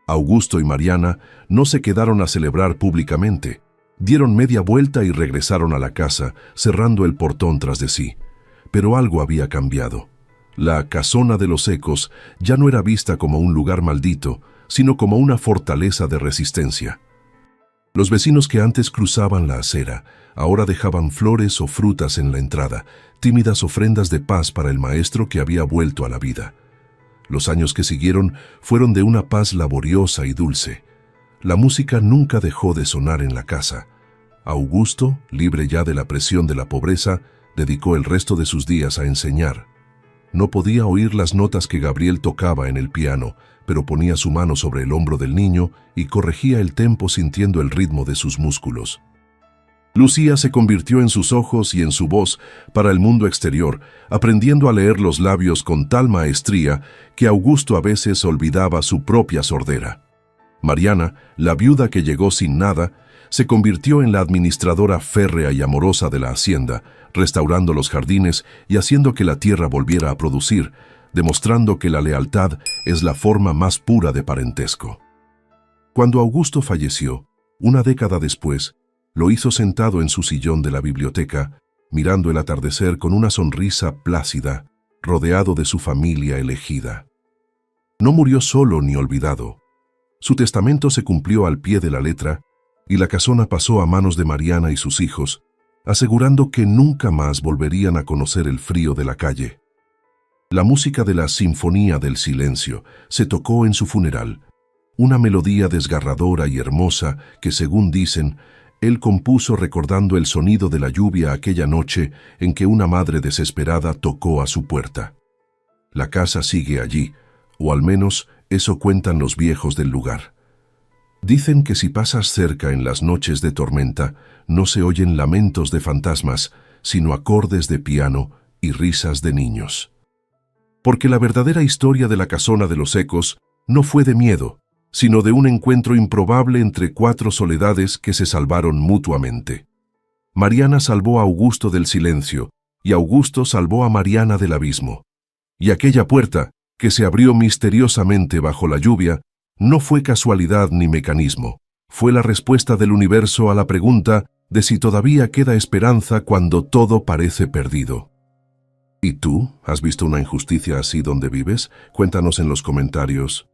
Augusto y Mariana no se quedaron a celebrar públicamente, dieron media vuelta y regresaron a la casa, cerrando el portón tras de sí. Pero algo había cambiado. La casona de los Ecos ya no era vista como un lugar maldito, sino como una fortaleza de resistencia. Los vecinos que antes cruzaban la acera, ahora dejaban flores o frutas en la entrada, tímidas ofrendas de paz para el maestro que había vuelto a la vida. Los años que siguieron fueron de una paz laboriosa y dulce. La música nunca dejó de sonar en la casa. Augusto, libre ya de la presión de la pobreza, dedicó el resto de sus días a enseñar. No podía oír las notas que Gabriel tocaba en el piano, pero ponía su mano sobre el hombro del niño y corregía el tempo sintiendo el ritmo de sus músculos. Lucía se convirtió en sus ojos y en su voz para el mundo exterior, aprendiendo a leer los labios con tal maestría que Augusto a veces olvidaba su propia sordera. Mariana, la viuda que llegó sin nada, se convirtió en la administradora férrea y amorosa de la hacienda, restaurando los jardines y haciendo que la tierra volviera a producir, demostrando que la lealtad es la forma más pura de parentesco. Cuando Augusto falleció, una década después, lo hizo sentado en su sillón de la biblioteca, mirando el atardecer con una sonrisa plácida, rodeado de su familia elegida. No murió solo ni olvidado. Su testamento se cumplió al pie de la letra y la casona pasó a manos de Mariana y sus hijos, asegurando que nunca más volverían a conocer el frío de la calle. La música de la Sinfonía del Silencio se tocó en su funeral, una melodía desgarradora y hermosa que, según dicen, él compuso recordando el sonido de la lluvia aquella noche en que una madre desesperada tocó a su puerta. La casa sigue allí, o al menos eso cuentan los viejos del lugar. Dicen que si pasas cerca en las noches de tormenta, no se oyen lamentos de fantasmas, sino acordes de piano y risas de niños. Porque la verdadera historia de la casona de los Ecos no fue de miedo, sino de un encuentro improbable entre 4 soledades que se salvaron mutuamente. Mariana salvó a Augusto del silencio, y Augusto salvó a Mariana del abismo. Y aquella puerta, que se abrió misteriosamente bajo la lluvia, no fue casualidad ni mecanismo. Fue la respuesta del universo a la pregunta de si todavía queda esperanza cuando todo parece perdido. ¿Y tú? ¿Has visto una injusticia así donde vives? Cuéntanos en los comentarios.